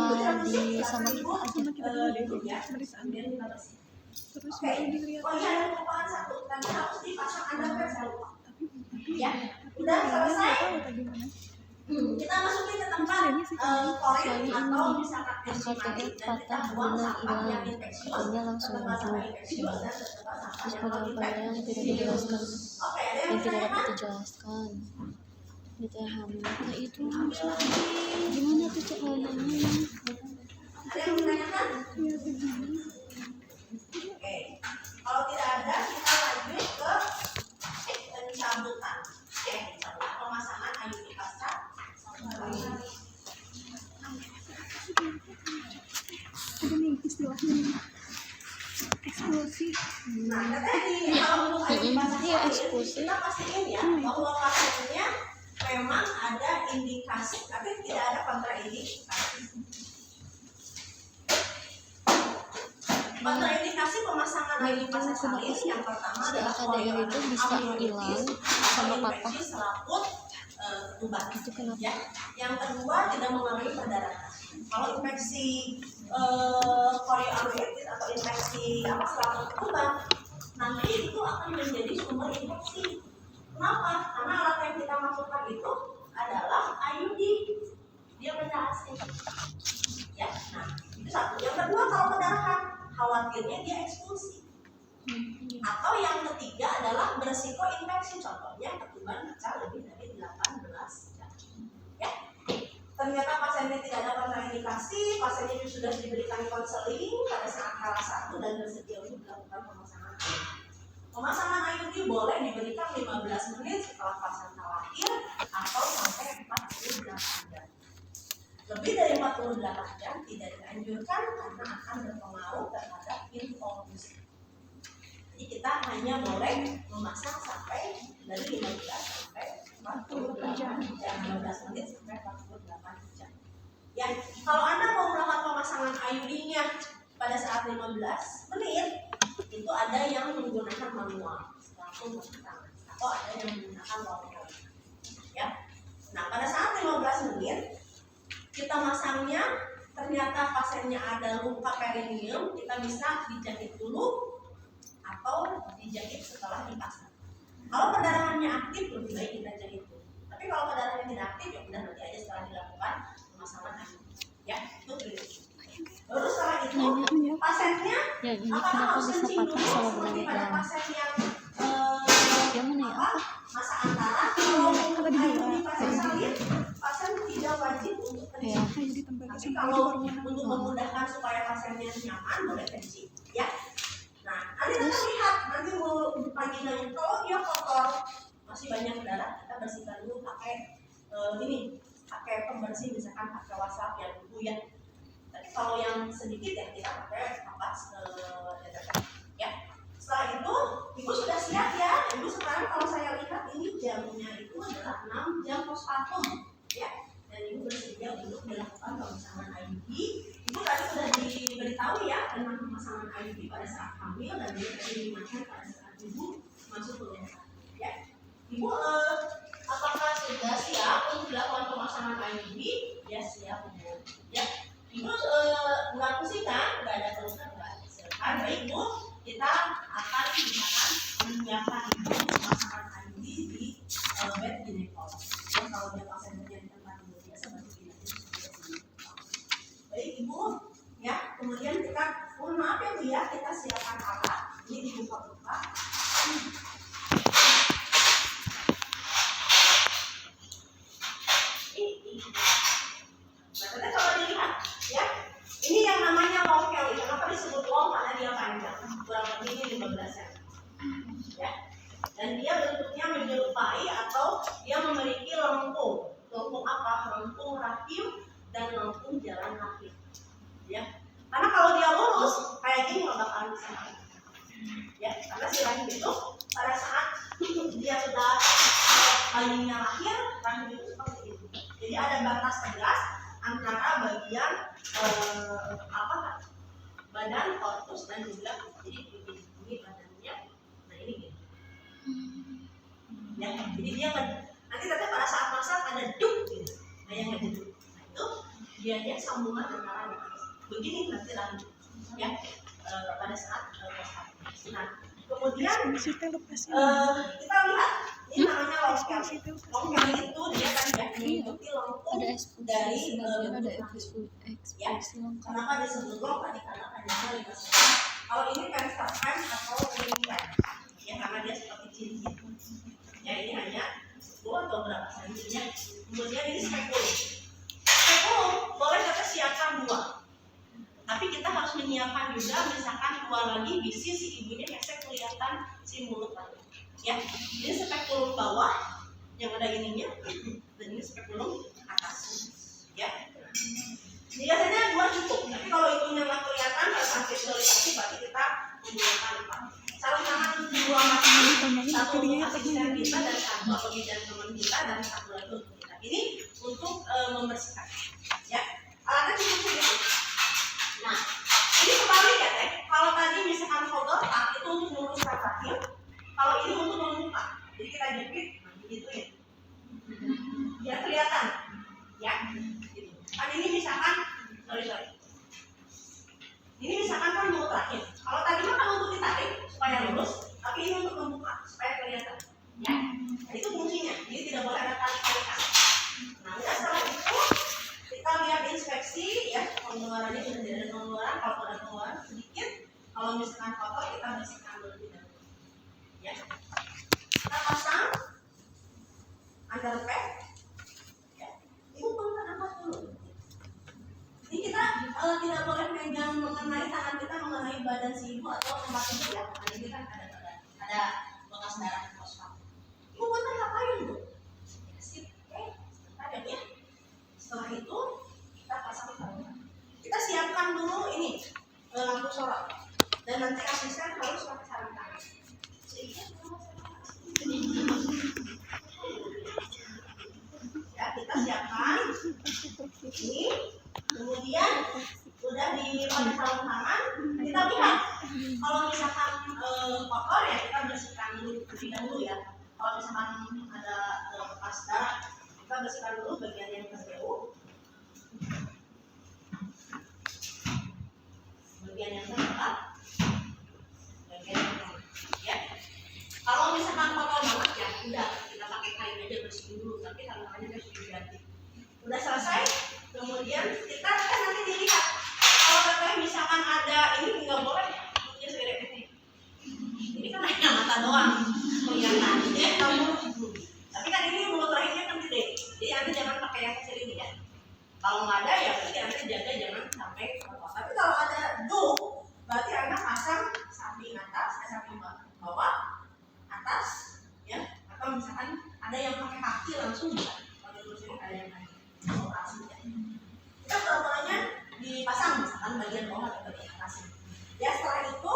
S2: di sama kita aja?
S1: Ya.
S3: pemeriksaan
S1: Biar kita bersih.
S3: terus
S1: Oke.
S3: baru dilihat.
S1: Oh iya, ada kelupaan satu. Tadi harus dipasang underwear, saya lupa. Ya. Udah selesai. Kita masukin ke tempat korin atau misalkan
S2: KTR patah, benang hilang, akhirnya langsung wudhu. Terus apa yang tidak dijelaskan, yang tidak dapat dijelaskan. Kita hamil, nah itu gimana tuh caranya?
S1: Ada yang menanyakan? Oke. Kalau tidak ada, kita lanjut ke pencabutan. Pencabutan pemasangan IUD pasca.
S3: Ada nih istilahnya eksklusi.
S1: Nah, tadi kalau untuk IUD pasca
S2: Iya, eksklusi.
S1: kita pastiin ya bahwa pasiennya memang ada indikasi, tapi tidak ada kontraindikasi. Kontraindikasi pemasangan IUD pasca salin yang pertama adalah
S2: KDR itu bisa hilang sama patah.
S1: infeksi selaput ketuban.
S2: Itu kenapa?
S1: Ya. Yang kedua tidak mengalami perdarahan. Kalau infeksi chorioamnionitis atau infeksi selaput ketuban, nanti itu akan menjadi sumber infeksi. Kenapa? Karena alat yang kita masukkan itu adalah IUD. Dia benda asing. Ya, nah itu satu. Yang kedua kalau perdarahan, khawatirnya dia eksklusi. Atau yang ketiga adalah beresiko infeksi, contohnya ketuban pecah lebih dari 18 jam. Ya, ternyata pasiennya tidak ada kontraindikasi, pasiennya sudah diberikan konseling pada saat HALA 1 dan bersedia untuk dilakukan pemasangan IUD. Pemasangan IUD boleh diberikan 15 menit setelah pasien lahir atau sampai 48 jam. Lebih dari 48 jam tidak dianjurkan karena akan berpengaruh terhadap involusi. Jadi kita hanya boleh memasang sampai dari 15 sampai 48 jam, 15 menit sampai 48 jam. Ya, kalau Anda mau melakukan pemasangan IUD-nya pada saat 15 menit, itu ada yang menggunakan manual langsung memasang, atau ada yang menggunakan manual. Ya. Nah, pada saat 15 menit kita masangnya, ternyata pasiennya ada luka perineum, kita bisa dijahit dulu atau dijahit setelah dipasang. Kalau perdarahannya aktif, lebih baik kita jahit dulu. Tapi kalau perdarahannya tidak aktif, ya udah nanti aja setelah dilakukan pemasangan IUD. Ya, itu prinsip. Lalu setelah itu, pasiennya
S2: Ya ini
S1: apakah
S2: kenapa
S1: harus
S2: bisa
S1: kencing
S2: patah
S1: dulu
S2: sama
S1: seperti pada
S2: benang?
S1: pasien yang
S2: Yang mana ya?
S1: masa antara? Kalau
S3: Kalau di dua,
S1: IUD pasien salin, pasien tidak wajib untuk kencing.
S2: Ya.
S3: Kayak ditambah
S1: Tapi
S3: sama
S1: kalau
S3: di hormonal.
S1: untuk memudahkan supaya pasiennya nyaman, boleh kencing, ya. Nah, nanti kita lihat, nanti vaginanya kalau dia kotor, masih banyak darah, kita bersihkan dulu pakai pakai pembersih, misalkan pakai wasap yang dulu ya. Tapi kalau yang sedikit ya kita pakai kapas deterjen, ya. Setelah itu, ibu sudah siap ya. Ibu sekarang kalau saya lihat ini jamnya itu adalah 6 jam postpartum, ya. Dan ibu bersedia untuk dilakukan pemasangan IUD. Ibu tadi sudah diberitahu ya tentang pemasangan IUD pada saat hamil dan juga tadi diingatkan pada saat ibu masuk ke rumah sakit. Ya, ibu apakah sudah siap untuk dilakukan pemasangan IUD? Ya siap ibu. Ya, ibu nggak pusing kan? Nggak ada keluhan nggak? Silakan, baik ibu. Kita akan misalkan menyiapkan ibu pemasangan IUD di bed ginekolog. Ya, kalau dia pasiennya di tempat ibu biasa berarti tidak di. Baik ibu, ya. Kemudian kita, mohon maaf ya bu ya, kita siapkan alat. Ini dibuka-buka. Nah, kita coba dilihat, ya. Ini yang namanya long Kelly. Kenapa disebut long? Karena dia panjang, kurang lebih 15 cm. Ya. Dan dia bentuknya menyerupai atau dia memiliki lengkung. Lengkung apa? Lengkung rahim dan lengkung jalan rahim. Ya. Karena kalau dia lurus kayak gini nggak bakalan bisa. Ya, karena si rahim itu pada saat dia sudah bayinya lahir, rahim itu seperti itu. Jadi ada batas tegas antara bagian badan korpus dan juga jadi ini badannya. Nah ini gitu. Ya, jadi dia nanti pada saat masak ada duk gitu. Nah yang gitu. Nah itu dia sambungan antara begini nanti lanjut ya pada saat postpartum. Nah kemudian kita lihat ini namanya long Kelly. Long Kelly itu dia kan mengikuti lengkung dari
S2: ada ekspresi lengkap.
S1: Kenapa disebut long tadi? Karena panjangnya 5 cm. Kalau ini penster pen atau ring pen ya, karena dia seperti cincin ya, ini hanya 2 atau berapa sentinya. Kemudian ini spekulum. Spekulum boleh kita siapkan 2, tapi kita harus menyiapkan juga misalkan 2 lagi bisi si ibunya biasanya kelihatan si mulut lagi ya. Ini spekulum bawah yang ada ininya dan ini spekulum atas ya. Biasanya 2 cukup, tapi kalau itunya nggak kelihatan harus visualisasi, berarti kita menggunakan 4. Sarung tangan 2 macam, satu untuk asisten kita dan satu atau bidan teman kita dan satu lagi untuk kita. Ini untuk membersihkan ya. Alatnya cukup segitu. Nah, ini kebalik ya teh. Kalau tadi misalkan kotak itu untuk meluruskan rahim, kalau ini untuk membuka. Jadi kita jepit, gitu ya. Biar kelihatan, ya. Gitu. Kan ini misalkan, sorry. Ini misalkan kan mulut rahim. Kalau tadi mah kan untuk ditarik supaya lurus, tapi ini untuk membuka supaya kelihatan, ya. Nah, itu fungsinya. Jadi tidak boleh ada tarik-tarikan. Nah, udah setelah itu kita lihat inspeksi ya, pengeluarannya sudah tidak ada pengeluaran. Kalau ada pengeluaran sedikit, kalau misalkan kotor kita bersihkan dulu ya. Kita pasang underpad ya. Ibu pelan angkat dulu. Ini kita tidak boleh megang mengenai tangan kita mengenai badan si ibu atau tempat ibu ya. Karena ini kan ada bekas darah di postpartum. Ibu pelan ngapain bu? Sip, sebentar ya. Setelah itu kita pasang sarung. Kita siapkan dulu ini lampu sorot dan nanti asisten harus pakai sarung tangan. kotor ya kita bersihkan dulu terlebih dahulu ya. Kalau misalkan ada bekas darah, kita bersihkan dulu bagian yang terjauh, bagian yang terdekat, bagian yang terdekat. Ya. Kalau misalkan kotor banget ya, udah kita pakai kain aja bersihin dulu, tapi tangannya harus diganti. Udah selesai, kemudian kita kan nanti dilihat. Kalau katanya misalkan ada ini nggak boleh ya sebenarnya ini kan hanya mata doang kelihatan ya kamu, tapi kan ini mulut rahimnya kan gede, jadi anda jangan pakai yang kecil ini ya. Kalau nggak ada ya berarti anda jaga jangan sampai kotor. Tapi kalau ada tuh berarti anda pasang samping atas, samping bawah, atas ya, atau misalkan ada yang pakai kaki langsung juga. Kalau di sini ada yang pakai kita pola-polanya dipasang misalkan bagian bawah atau bagian atas ya. Setelah itu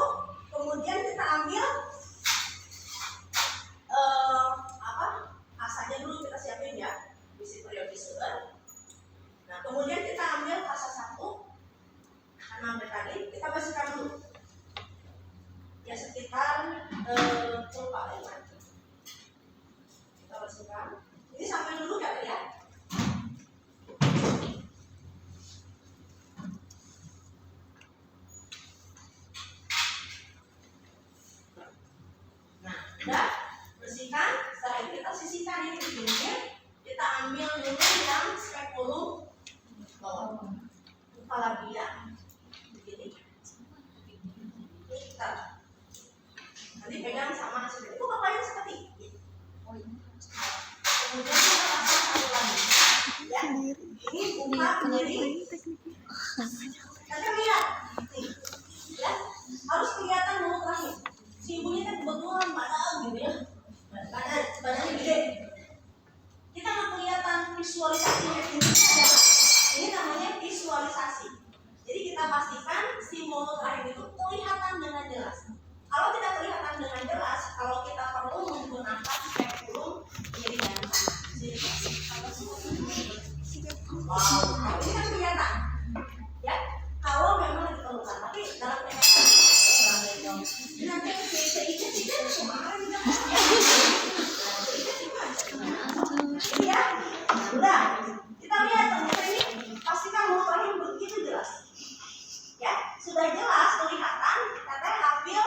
S1: kemudian kita ambil asanya dulu kita siapin ya, bisi periodisir. Nah kemudian kita ambil asa 1 karena ambil tadi kita bersihkan dulu ya sekitar lupa ya, kita bersihkan ini sampai dulu ya. Udah bersihkan, setelah itu kita sisihkan ini di pinggir, kita ambil dulu yang spekulum bawah kepala dia begini, kita nanti pegang sama hasil itu kepalanya seperti ini. Kemudian kita pasang satu lagi ya, ini buka kiri kita lihat nih ya, harus kelihatan mulut rahim. Si ibunya kan kebetulan badan gitu ya, badannya gede. Kita nggak kelihatan visualisasinya ini namanya visualisasi. Jadi kita pastikan si mulut rahim itu kelihatan dengan jelas. Kalau tidak kelihatan dengan jelas, kalau kita perlu menggunakan spekulum jadi jangan wow, ini kan kelihatan ya. Kalau memang diperlukan, tapi dalam nanti ya, udah kita lihat ternyata ini pastikan mulut rahim begitu jelas ya, sudah jelas kelihatan. Katanya ambil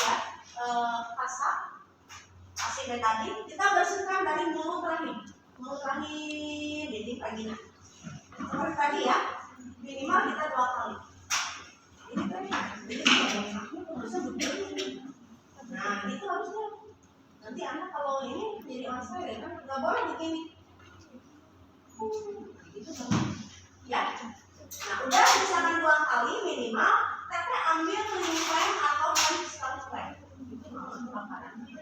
S1: ya pasir betadin, kita bersihkan dari mulut rahim dinding vagina seperti tadi ya, minimal kita 2 kali. Nah itu harusnya nanti anak kalau ini jadi masalah ya kan nggak boleh begini gitu ya. Nah udah misalkan 2 kali minimal, tapi ambil cleaning flame atau menstrual flame itu makanan ambil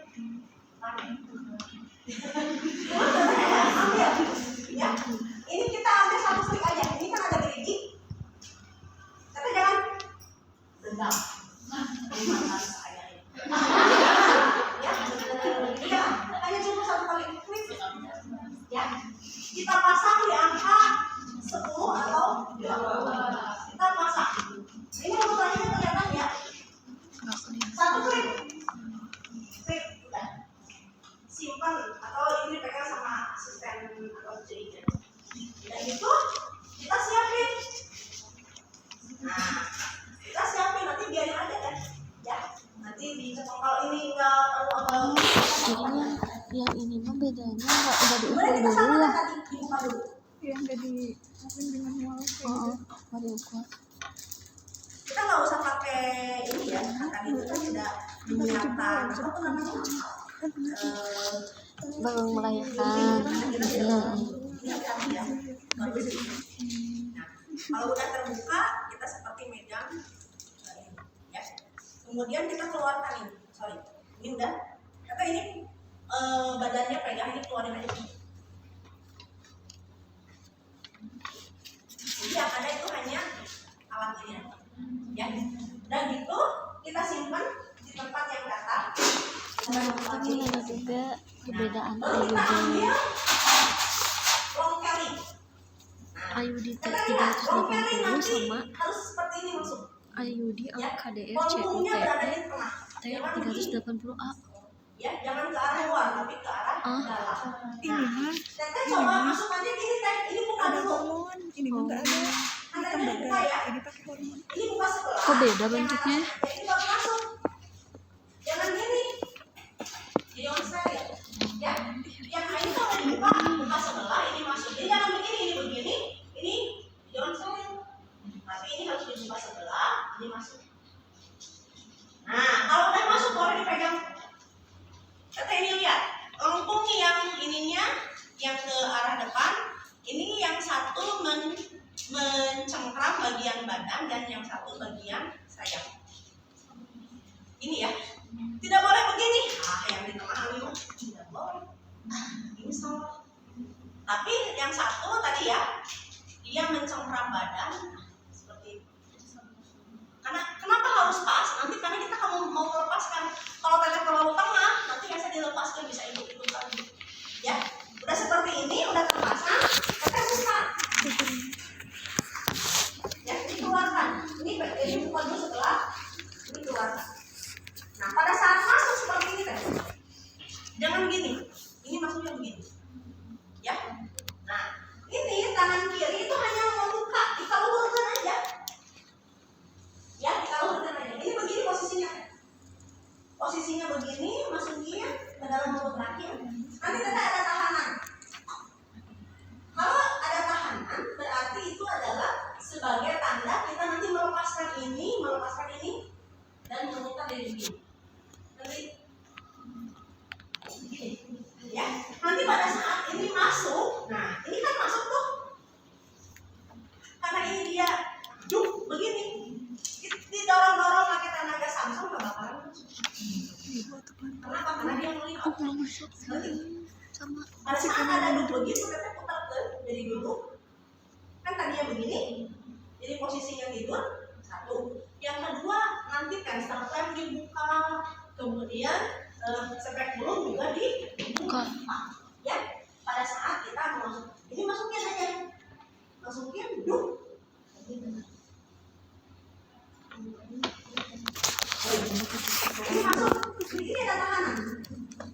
S1: ya. Ini kita ambil 1 stick aja, ini kan ada gerigi, tapi jangan dendam ini makan saya ya, iya hanya cukup 1 kali klik ya. Kita pasang di angka 10 atau 20, kita pasang ini ukurannya kelihatan ya, 1 klik udah simpan atau ini pegang sama asisten atau cucian. Dan itu kita siapin. Nah kita siapin nanti biarin aja kan ya, nanti dicocok. Kalau ini enggak perlu apa
S2: jadinya yang ini mah bedanya nggak udah diukur
S1: kita
S2: dulu
S1: sama
S2: ya.
S1: tadi dibuka dulu
S3: yang nggak diukur dengan malu kayak gitu.
S2: Nggak diukur.
S1: kita nggak usah pakai ini ya, tadi itu kan sudah menyiapkan apa namanya
S2: Belum melahirkan.
S1: ya. Nah, kalau udah terbuka kita seperti megang ya. Kemudian kita keluarkan ini, ini udah, apa ini badannya pegang, ini keluarin aja. Jadi yang ada itu hanya alat ini ya. Dan itu kita simpan di tempat yang datar.
S2: Tapi ada juga perbedaan
S1: Lalu kita ambil long carry.
S2: IUD
S1: Kita lihat long carry
S2: 380
S1: nanti
S2: sama
S1: harus seperti ini masuk.
S2: Ayudi
S1: Ya,
S2: KDR
S1: punggungnya berada di
S2: COTT
S1: tengah.
S2: T
S1: Jangan begini.
S2: 380A.
S1: Ya, jangan ke arah luar, tapi ke arah
S2: Ah.
S1: dalam.
S3: Ini mah
S1: Teteh coba masuk aja gini teh. Ini buka
S3: ada
S1: dulu.
S3: hormon, ini mah nggak ada. Ini
S1: Ada
S3: tambah
S1: buka ya.
S3: ini pakai hormon.
S1: Ini buka sebelah.
S2: Kok beda
S1: yang
S2: bentuknya?
S1: atas. Ini baru masuk. Jangan gini. Jadi on saya. Ya, yang lain tuh dibuka, buka sebelah, ini masuk. Jadi jangan begini, ini begini, ini jangan saya. Tapi ini harus dibuka sebelah, ini masuk. Nah, kalau udah masuk boleh dipegang. Kata ini lihat, lengkung yang ininya, yang ke arah depan, ini yang satu mencengkram bagian badan dan yang satu bagian sayap. Ini ya, tidak boleh begini. Yang di tengah ini tidak boleh. Ini salah. Tapi yang satu tadi ya, dia mencengkram badan seperti itu. Kenapa harus pas? Nanti karena kita mau melepaskan. Kalau teteh terlalu tengah, nanti bisa dilepaskan, bisa ikut lagi. Ya, udah seperti ini, udah terpasang, teteh buka. Ya, dikeluarkan. Ini buka dulu setelah ini keluarkan. Nah, pada saat masuk seperti ini teh, jangan begini. Ini masuknya begini. Ya. Nah, ini tangan kiri itu hanya membuka, dikaluhurkan aja. Ya, dikaluhurkan aja. Ini begini posisinya. Posisinya begini, masuknya ke dalam mulut rahim. Nanti kita ada tahanan. Kalau ada tahanan, berarti itu adalah sebagai tanda kita nanti melepaskan ini, dan memutar dari sini. Nanti, ya. Nanti pada saat ini masuk, nah ini kan masuk tuh. Karena ini dia duk begini, didorong-dorong pakai tenaga Samsung nggak bakalan masuk. Kenapa? Karena dia melihat.
S2: Aku belum masuk sama.
S1: Pada saat ada duk begitu, kita putar ke jadi duduk. Kan tadinya begini, jadi posisinya tidur satu. Yang kedua nanti cancel flap dibuka, kemudian spekulum juga dibuka. Ya, pada saat kita masuk, ini masukin saja, masukin duduk. Ini masuk, ini ada tahanan.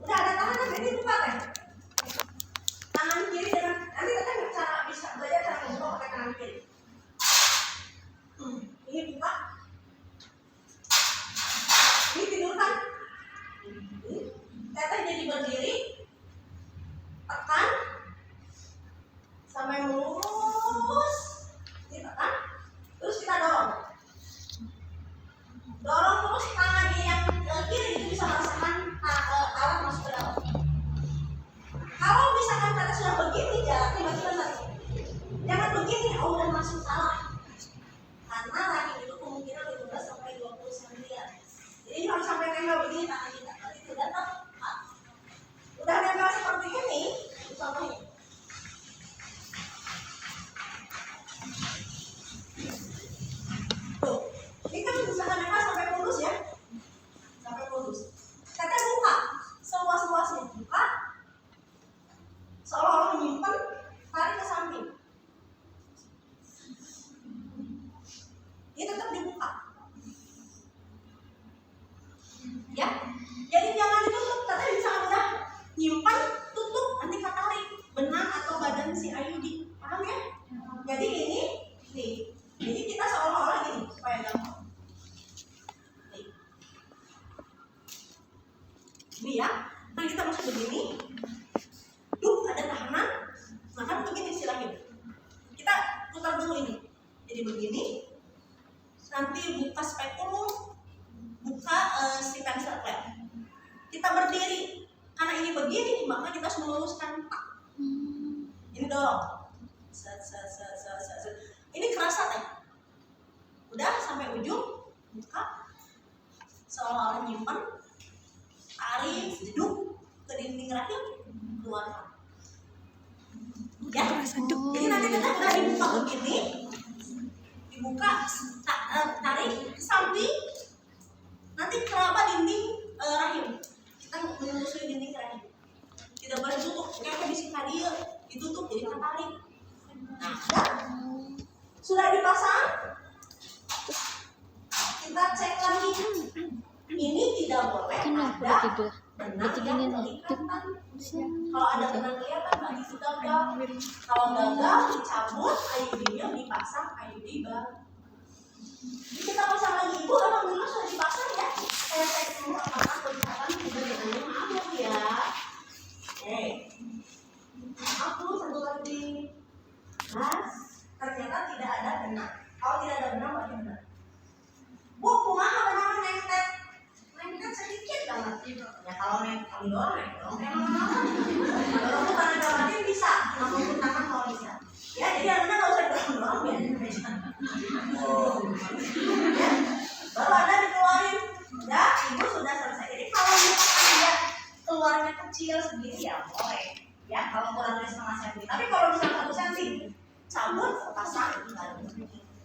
S1: Udah ada tahanan, jadi buka kan? Tangan kiri dengan nanti kita cara bisa belajar cara membuka pakai tangan kiri. Ini buka. Ini tidurkan. Teteh jadi berdiri, tekan sampai mulus. Ini tekan, terus kita dorong. Dorong terus tangan yang kiri itu bisa merasakan alat masuk ke dalam. Kalau misalkan kita sudah begini jaraknya bagi benar. Jangan begini, udah masuk salah. Karena rahim itu kemungkinan 15 sampai 20 cm. Jadi harus sampai nempel begini tangan kita. Berarti tidak tepat. Udah nempel seperti ini, contohnya. Tuh, ini kan misalkan nempel sampai putus ya. Sampai putus. Kita buka seluas-luasnya, buka. Seolah-olah menyimpan, tarik ke samping. Ini tetap dibuka. Ya, jadi jangan ditutup. Teteh bisa udah nyimpan, tutup, nanti kita tarik benang atau badan si Ayudi. Paham ya? Jadi ini, nih. Jadi kita seolah-olah gini supaya gampang. Nih. Ini ya. Nah kita masuk begini. Ada tahanan, maka begini silahkan. Kita putar dulu ini. Jadi begini. Nanti buka spekulum, buka si cancel flap. Kita berdiri. Karena ini begini, maka kita harus meluruskan. Ini dorong. Ini kerasa teh. Udah sampai ujung, buka. Seolah-olah nyimpan. Tarik, duduk ke dinding rahim, keluarkan. Ya, jadi nanti kita udah dibuka begini, dibuka, tarik ke samping, nanti keraba dinding rahim. Kita menelusuri dinding rahim. Tidak boleh tutup, kayak kondisi tadi ditutup jadi kita tarik. Nah, sudah dipasang. lagi, ini tidak boleh
S2: Kenapa
S1: ada
S2: tidur?
S1: benang
S2: Berarti
S1: yang
S2: gini nih.
S1: berikatan. Kalau ada benang kelihatan berarti itu gagal. Kalau gagal dicabut IUD-nya, dipasang IUD baru. Jadi kita pasang lagi, ibu alhamdulillah sudah dipasang ya. Saya cek dulu apakah kelihatan benangnya, maaf ya. Oke, maaf tuh satu lagi. Mas, ternyata tidak ada benang. Kalau tidak ada benang berarti benar. Bu, kumaha benang nengtet? Nengtet sedikit banget. Ya kalau nengtet doang, dong. Kalau bukan ada lagi bisa, namun tangan kalau bisa. Ya, jadi anda nggak usah dorong ya. Ya, baru anda dikeluarin. Ya, ibu sudah selesai. Jadi kalau misalkan dia keluarnya kecil segini ya boleh. Ya, kalau kurang dari setengah senti. Tapi kalau misalkan 1 senti, cabut, pasang, baru.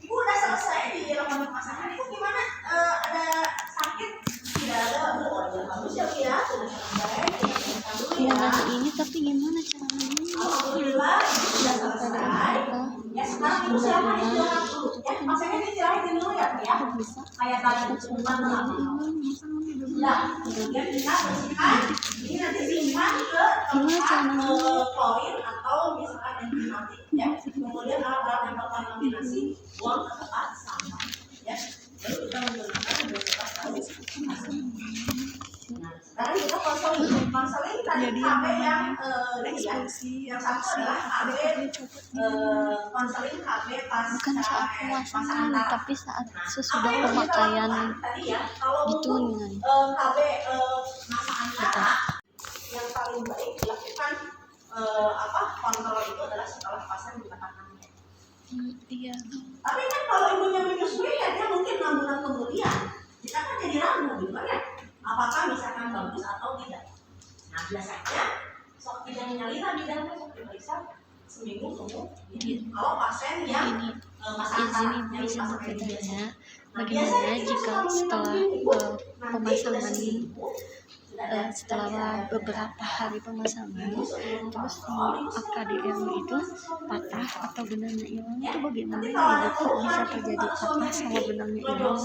S1: Ibu udah selesai di rambut pemasangan. Ibu gimana? Ada sakit? Tidak ada. Wajah halus ya, ya. Sudah selesai.
S2: Mau ngasih ini tapi gimana caranya?
S1: Alhamdulillah, ibu sudah selesai. Ya sekarang ibu silakan istirahat dulu. Ya, masanya istirahatin dulu ya, Bu ya.
S2: Bisa.
S1: Kayak tadi cuma ya, kemudian kita bersihkan. Ini nanti simpan ke tempat klorin atau misalkan enzimatik ya. Kemudian alat-alat yang terkontaminasi buang ke tempat sampah ya. Lalu kita menggunakan beberapa kali. Nah, sekarang kita konseling tadi KB yang ini ya. Yang satu adalah KB konseling KB pasca
S2: Bukan saat
S1: masa
S2: puasa,
S1: antara.
S2: tapi saat sesudah pemakaian
S1: Tadi ya, kalau
S2: itu
S1: untuk
S2: nih.
S1: KB masa antara yang paling baik dilakukan kontrol itu adalah setelah pasien mendapatkannya.
S2: Iya.
S1: Tapi kan kalau ibunya menyusui ya dia mungkin 6 bulan kemudian kita kan jadi ragu gitu kan ya, apakah misalkan bagus atau tidak. Nah biasanya sok tidak nyaliran di dalamnya sok diperiksa seminggu tunggu. Kalau pasien yang masa antara
S2: Izin
S1: yang
S2: ibu sama
S1: dipasang
S2: kita
S1: biasa.
S2: ya.
S1: Nah,
S2: Bagaimana
S1: biasanya kita
S2: jika
S1: suka
S2: setelah
S1: mengambil
S2: pemasangan
S1: Nanti
S2: setelah beberapa hari pemasangan terus AKDM itu patah atau benangnya hilang, itu bagaimana ya kok bisa terjadi patah sama benangnya hilang?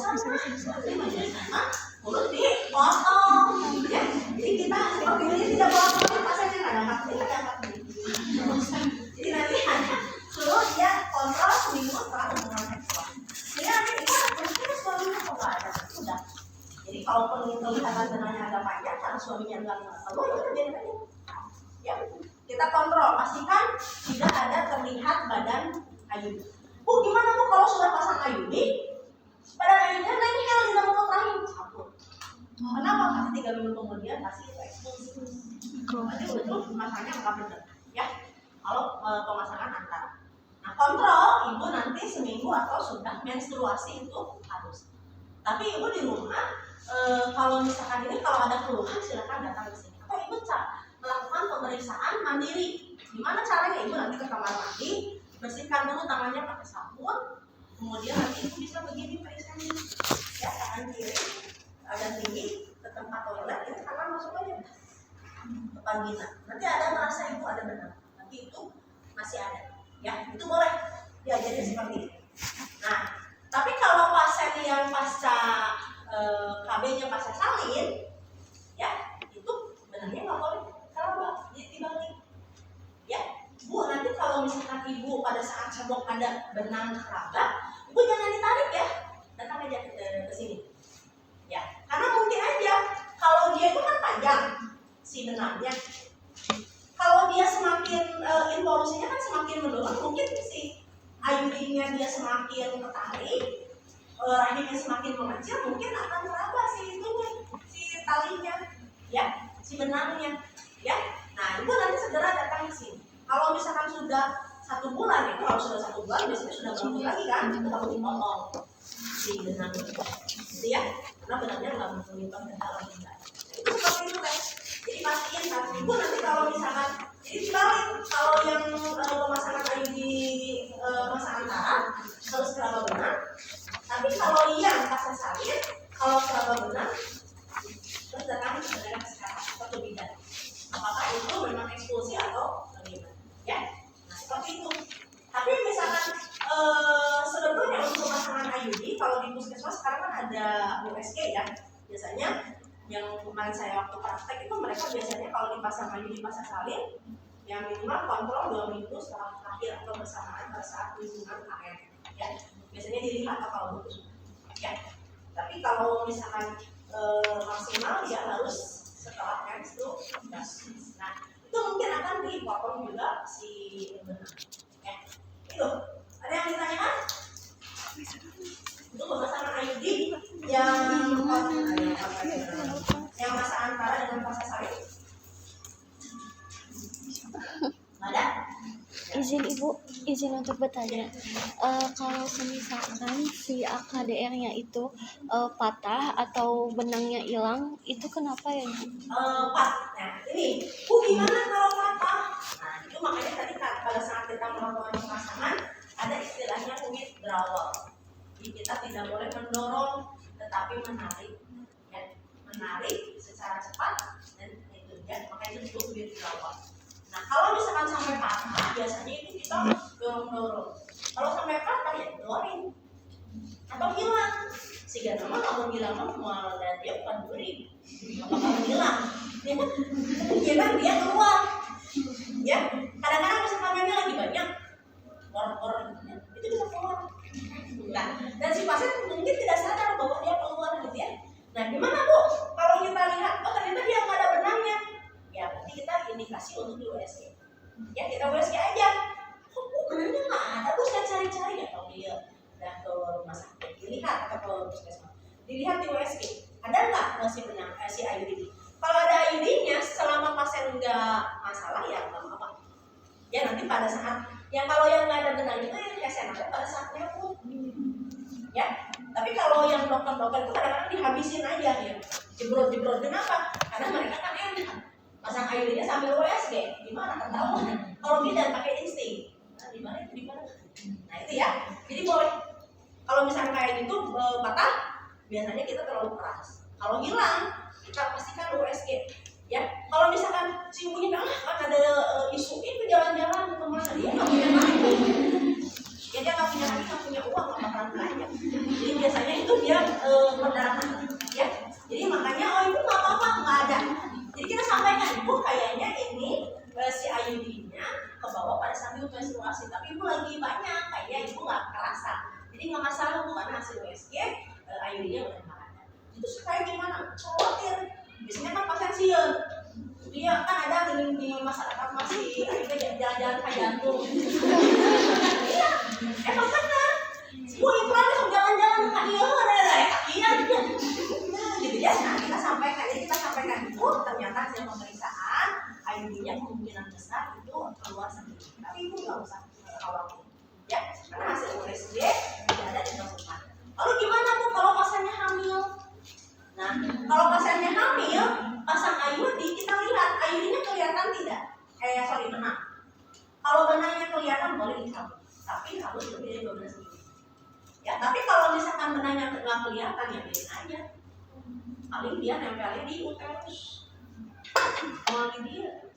S1: mulut dipotong ya. Jadi kita seperti ini tidak boleh pasangnya nggak dapat ini dapat ini. Jadi nanti hanya suruh dia kontrol seminggu setelah hubungan seksual. Jadi nanti kita suaminya kok nggak ada sudah. Jadi kalau kelihatan benangnya agak panjang karena suaminya nggak tahu ya udah biarin aja. Ya kita kontrol pastikan tidak ada terlihat badan IUD. Bu gimana Bu kalau sudah pasang IUD? Badan IUD-nya nengkel di dalam mulut rahim cabut. Kenapa? Karena 3 minggu kemudian pasti itu eksplosi. Berarti itu pemasangannya nggak benar. Ya kalau pemasangan antara. Nah kontrol ibu nanti seminggu atau sudah menstruasi itu harus. Tapi ibu di rumah kalau misalkan ini kalau ada keluhan silakan datang ke sini. Atau ibu melakukan pemeriksaan mandiri. Gimana caranya? Ibu nanti ke kamar mandi, bersihkan dulu tangannya pakai sabun, kemudian nanti ibu bisa begini periksanya. Ya tangan kiri ada tinggi ke tempat toilet, ini tangan masuk aja ke vagina. Nanti ada merasa ibu ada benar. Nanti itu masih ada. Ya itu boleh diajarin seperti ini. Nah tapi kalau pasien yang pasca KB-nya pasca salin, ya itu benarnya nggak boleh kalau dibalik. Ya, Bu nanti kalau misalkan ibu pada saat cebok ada benang keraba, ibu jangan ditarik ya, datang aja ke sini. Ya, karena mungkin aja kalau dia itu kan panjang si benangnya. Kalau dia semakin involusinya kan semakin menurun, mungkin si IUD-nya dia semakin ketarik, rahimnya semakin mengecil, mungkin akan teraba si talinya, ya, si benangnya, ya. Nah, ibu nanti segera datang ke sini. Kalau misalkan sudah 1 bulan, itu kalau sudah 1 bulan biasanya sudah bagus lagi kan, itu harus dipotong si benangnya, gitu ya, karena benangnya nggak menyimpang ke dalam benang. Itu seperti itu kan. Jadi pastiin kan, ibu nanti kalau misalkan, jadi dibalik, kalau yang pemasangan IUD masa antara harus keraba benang. Tapi kalau yang pasca salin, kalau keraba benang, terus datang ke daerah sekarang atau ke bidan. Apakah itu memang eksklusi atau bagaimana? Ya, nah seperti itu. Tapi misalkan sebetulnya untuk pemasangan IUD, kalau di puskesmas sekarang kan ada USG ya, biasanya yang kemarin saya waktu praktek itu mereka biasanya kalau dipasang lagi dipasang salin, yang minimal kontrol 2 minggu setelah akhir atau bersamaan pada saat lingkungan KM ya, biasanya dilihat kalau butuh ya. Tapi kalau misalkan maksimal ya harus setelah menstruasi. Nah itu mungkin akan dipotong juga si benang ya. Itu ada yang ditanyakan? Itu pemasangan IUD yang masa antara dengan fase salin. Ada?
S2: Izin Ibu, izin untuk bertanya. Kalau misalkan si AKDR-nya itu patah atau benangnya hilang, itu kenapa ya Bu?
S1: Nah ini, gimana kalau patah? Nah itu makanya tadi pada saat kita melakukan pemasangan ada istilahnya withdrawal. Jadi kita tidak boleh mendorong, tetapi menarik, ya, menarik secara cepat dan itu ya, makanya itu disebut withdrawal. Nah kalau misalkan sampai patah, biasanya itu kita dorong-dorong. Kalau sampai patah ya doring atau hilang. Sehingga nama kalau hilang mau dan dia bukan duri, kalau hilang, ya kan dia keluar. Ya, kadang-kadang misalkan memang lagi banyak orang-orang itu bisa keluar. Nah, dan si pasien mungkin tidak sadar bahwa dia keluar gitu ya. Nah, gimana Bu? Kalau kita lihat, oh ternyata dia nggak ada benangnya, ya berarti kita indikasi untuk di USG. Ya kita USG aja. Kok Bu benangnya nggak ada? Bu saya cari-cari ya kalau dia udah ke rumah sakit, dilihat atau ke puskesmas, dilihat di USG ada nggak si benang si IUD. Kalau ada IUD-nya, selama pasien nggak masalah ya nggak apa-apa. Ya nanti pada saat yang kalau yang nggak ada benang itu yang kesennya pada saat nyambung. Ya, tapi kalau yang dokter-dokter itu kadang-kadang dihabisin aja ya, jebrot-jebrot. Kenapa? Karena mereka kan enak pasang IUD-nya sambil USG, gimana ketahuan? Kalau tidak pakai insting, nah gimana itu gimana? Nah itu ya, jadi boleh. Kalau misalnya kayak gitu patah, biasanya kita terlalu keras. Kalau hilang, kita pastikan USG. Ya, kalau misalkan si ibunya kan ada isu itu jalan-jalan kemana dia nggak punya lagi, ya dia nggak punya lagi, nggak punya uang, nggak bakalan belanja. Jadi biasanya itu dia perdarahan, ya. Jadi makanya oh ibu nggak apa-apa, nggak ada. Jadi kita sampaikan ibu kayaknya ini si IUD-nya ke bawah pada saat ibu menstruasi, tapi ibu lagi banyak, kayaknya ibu nggak kerasa. Jadi nggak masalah bu, karena hasil USG IUD-nya udah nggak ada. Itu supaya gimana? Khawatir. Biasanya kan pasien siun, dia kan ada di masyarakat masih jalan-jalan ke jantung. Iya, emang benar. Bu itu ada jalan-jalan ke dia, ada kakian. Gitu ya. Nah kita sampaikan itu ternyata hasil pemeriksaan IUD-nya kemungkinan besar itu keluar sendiri. Tapi ibu nggak usah khawatir, ya, karena hasil USG tidak ada di tempat. Lalu gimana bu kalau pasiennya hamil? Nah, kalau pasiennya hamil, pasang IUD, kita lihat IUD-nya kelihatan tidak? Benang. Kalau benangnya kelihatan boleh dicabut, tapi harus lebih dari 12 minggu. Ya, tapi kalau misalkan benangnya nggak kelihatan ya biarin aja. Paling dia nempelnya di uterus. Mau di dia.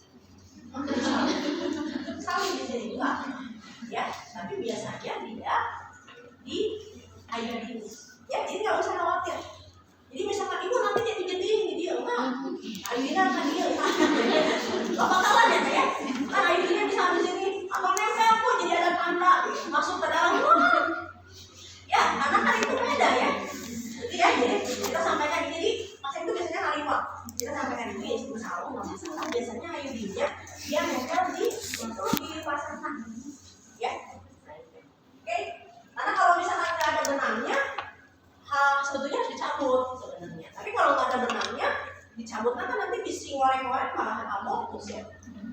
S1: Saling di sini juga. Ya, tapi biasanya tidak di IUD. Ya, jadi nggak usah khawatir. Jadi misalkan ibu nanti jadi dia enggak, IUD-nya kan dia, nggak bakalan ya, kan IUD-nya bisa di sini, atau nempel kok jadi ada tanda masuk ke dalam ya, karena kan itu beda ya, gitu ya. Jadi kita sampaikan jadi pasien itu biasanya kali pak, kita sampaikan ini masalah nggak masalah, biasanya IUD-nya dia nempel di untuk dipasangkan, ya, oke. Karena kalau misalkan nggak ada benangnya, sebetulnya harus dicabut sebenarnya. Tapi kalau nggak ada benangnya, dicabutnya kan nanti bisa ngoreng-ngoreng malah abortus ya.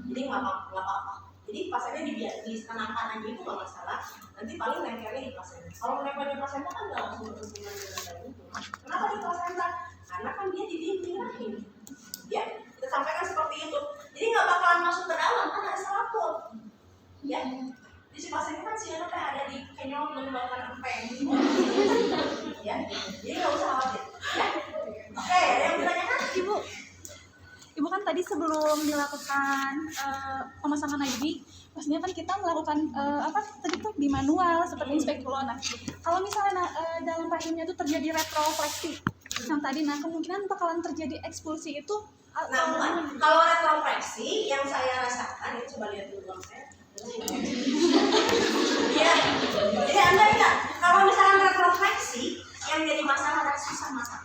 S1: Jadi nggak apa-apa. Jadi pasiennya disenangkan aja itu nggak masalah. Nanti paling nempelnya di plasenta. Kalau nempel di plasenta kan nggak langsung berhubungan dengan itu. Kenapa di plasenta? Karena kan dia di rahim. Ya, kita sampaikan seperti itu. Jadi nggak bakalan masuk ke dalam kan ada selaput. Ya. Di si pasien kan si anak ada di kenyong menyebabkan empeng. Ya, jadi nggak usah khawatir. Ya, oke, ada yang bertanya kan?
S3: Ibu kan tadi
S4: tadi sebelum dilakukan pemasangan IUD, pastinya kan kita melakukan apa tadi tuh di manual seperti inspektulo. Nah, kalau misalnya dalam rahimnya itu terjadi retrofleksi, yang tadi, nah kemungkinan bakalan terjadi ekspulsi itu.
S1: Nah, bukan. Kalau retrofleksi yang saya rasakan, ini coba lihat dulu saya. Iya. Jadi Anda ingat, kalau misalnya retrofleksi yang jadi masalah adalah susah masak.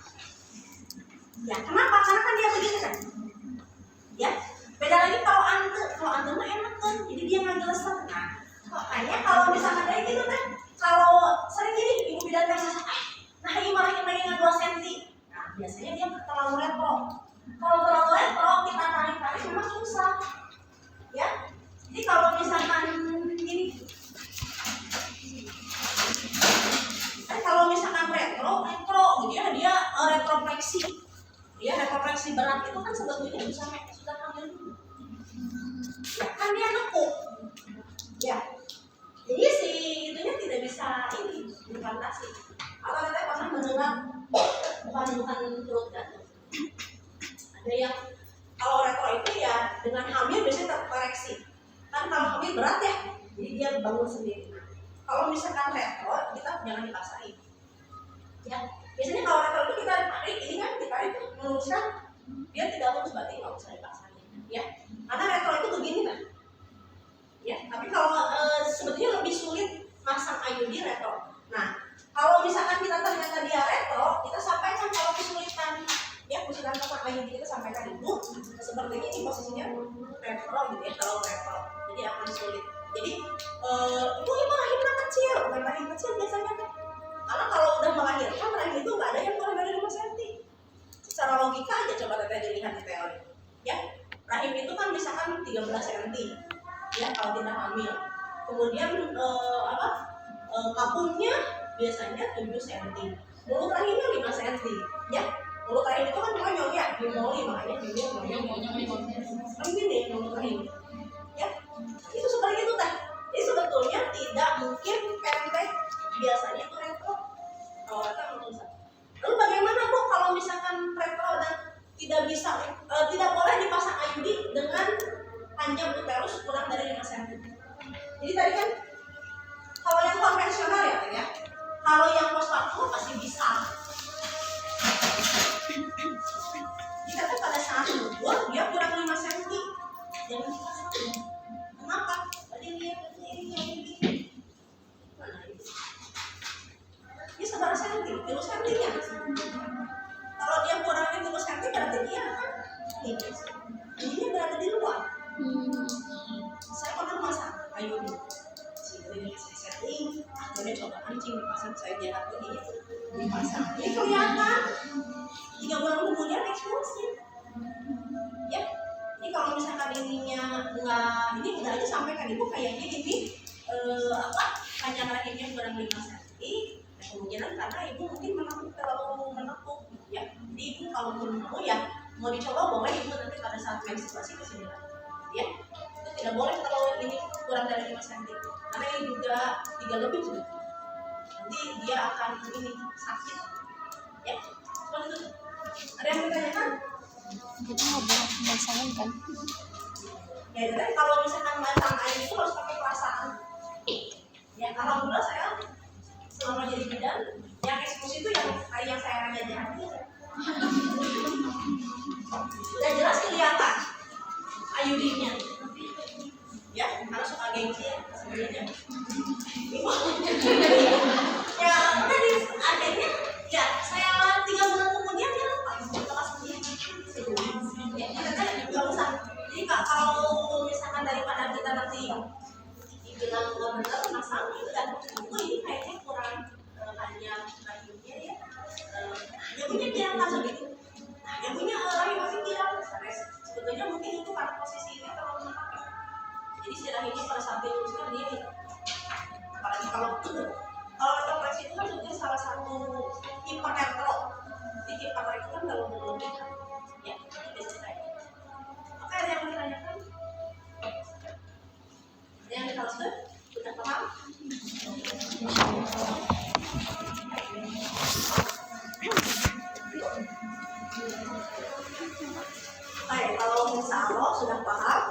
S1: Ya, kenapa? Karena kan dia begini kan. Ya, beda lagi kalau ante mah enak kan, jadi dia nggak gelesek. Nah, makanya kalau misalnya kayak gitu kan, kalau sering gini ibu bidan yang masak, nah ini malah lagi nggak 2 cm. Nah, biasanya dia terlalu retro. Kalau terlalu retro kita tarik memang susah. Ya, jadi kalau misalkan ini, kalau misalkan retro gitu ya, dia retrofleksi. Ya, retrofleksi berat itu kan sebetulnya sudah hamil dulu. Ya, kan dia nekuk. Ya. Jadi si itunya tidak bisa ini diplantasi. Atau katanya pernah mendengar bukan perut jatuh. Ada yang kalau retro itu ya dengan hamil biasanya terkoreksi. Kan kalau hamil berat ya, jadi dia bangun sendiri. Kalau misalkan retro, kita jangan dipaksain. Ya, biasanya kalau retro itu kita tarik, ini kan ditarik meluruskan, dia tidak lurus berarti nggak usah dipaksain. Ya, karena retro itu begini kan. Ya, tapi kalau sebetulnya lebih sulit masang IUD retro. Nah, kalau misalkan kita ternyata dia retro, kita sampaikan kalau kesulitan, ya kesulitan pasang IUD kita sampaikan ibu, sepertinya ini posisinya retro gitu ya, kalau retro, jadi akan sulit. Jadi ibu rahimnya kecil, rahim kecil biasanya kan. Karena kalau udah melahirkan, rahim itu nggak ada yang kurang dari 5 cm. Secara logika aja coba teteh dilihat di teori. Ya, rahim itu kan misalkan 13 cm. Ya, kalau tidak hamil. Kemudian kapungnya biasanya 7 cm. Mulut rahimnya 5 cm. Ya, mulut rahim itu kan monyong ya, dimoli makanya dia monyong. Begini mulut rahim. Ya, itu seperti itu teh. Jadi sebetulnya tidak mungkin pendek, biasanya itu retro. Kalau retro bisa. Lalu bagaimana Bu kalau misalkan retro dan tidak boleh dipasang IUD dengan panjang uterus kurang dari 5 cm. Jadi tadi kan kalau yang konvensional ya, kalau yang postpartum pasti bisa. Jika kan pada saat subur dia kurang 5 cm, jangan dipasang. Kenapa? Tadi lihat ini. Mana itu? Ini seberapa senti? 3 cm-nya. Kalau dia kurang dari 3 cm berarti dia kan ini berada di luar. Saya pernah masak IUD. Ini setting, akhirnya coba anjing dipasang, saya jarak ini dipasang. Ini kelihatan 3 bulan kemudian eksplosi. Ya, ini kalau misalkan ininya enggak, ini udah aja sampaikan ibu kayaknya ini panjang rahimnya kurang 5 cm. Kemungkinan karena ibu mungkin terlalu menekuk. Ya, jadi ibu kalau mau ya mau dicoba boleh ibu nanti pada saat menstruasi ke sini. Ya, itu tidak boleh kalau ini kurang dari 5 cm. Karena ini juga 3 lebih sudah. Nanti dia akan ini sakit. Ya, seperti itu. Ada yang ditanyakan?
S2: Kita nggak boleh pemasangan kan?
S1: Ya, jadi kalau misalkan masang air itu harus pakai perasaan. Ya, alhamdulillah saya selama jadi bidan, yang eksklusi itu yang saya ajarin aja. Sudah jelas kelihatan IUD-nya. Ya, karena suka gengsi ya sebenarnya. Ya, udah di akhirnya ya saya 3 bulan kemudian dia lepas sendiri. Ya, kita nggak usah. Jadi kalau misalkan daripada kita nanti dibilang nggak benar masang itu dan ini kayaknya kurang panjang rahimnya ya. Ya punya dia nggak segitu. Ya punya rahim masih tidak stres. Sebetulnya mungkin itu karena posisinya terlalu menengah. Jadi si rahimnya pada saat diluruskan dia gitu. Apalagi kalau retrofleksi itu kan sebetulnya salah satu hiperretro. Di hiperretro itu kan kalau berlebihan. Ya, biasa saya. Oke, ada yang mau ditanyakan? Ada yang kita sudah? Sudah paham? Oke, kalau insya Allah sudah paham,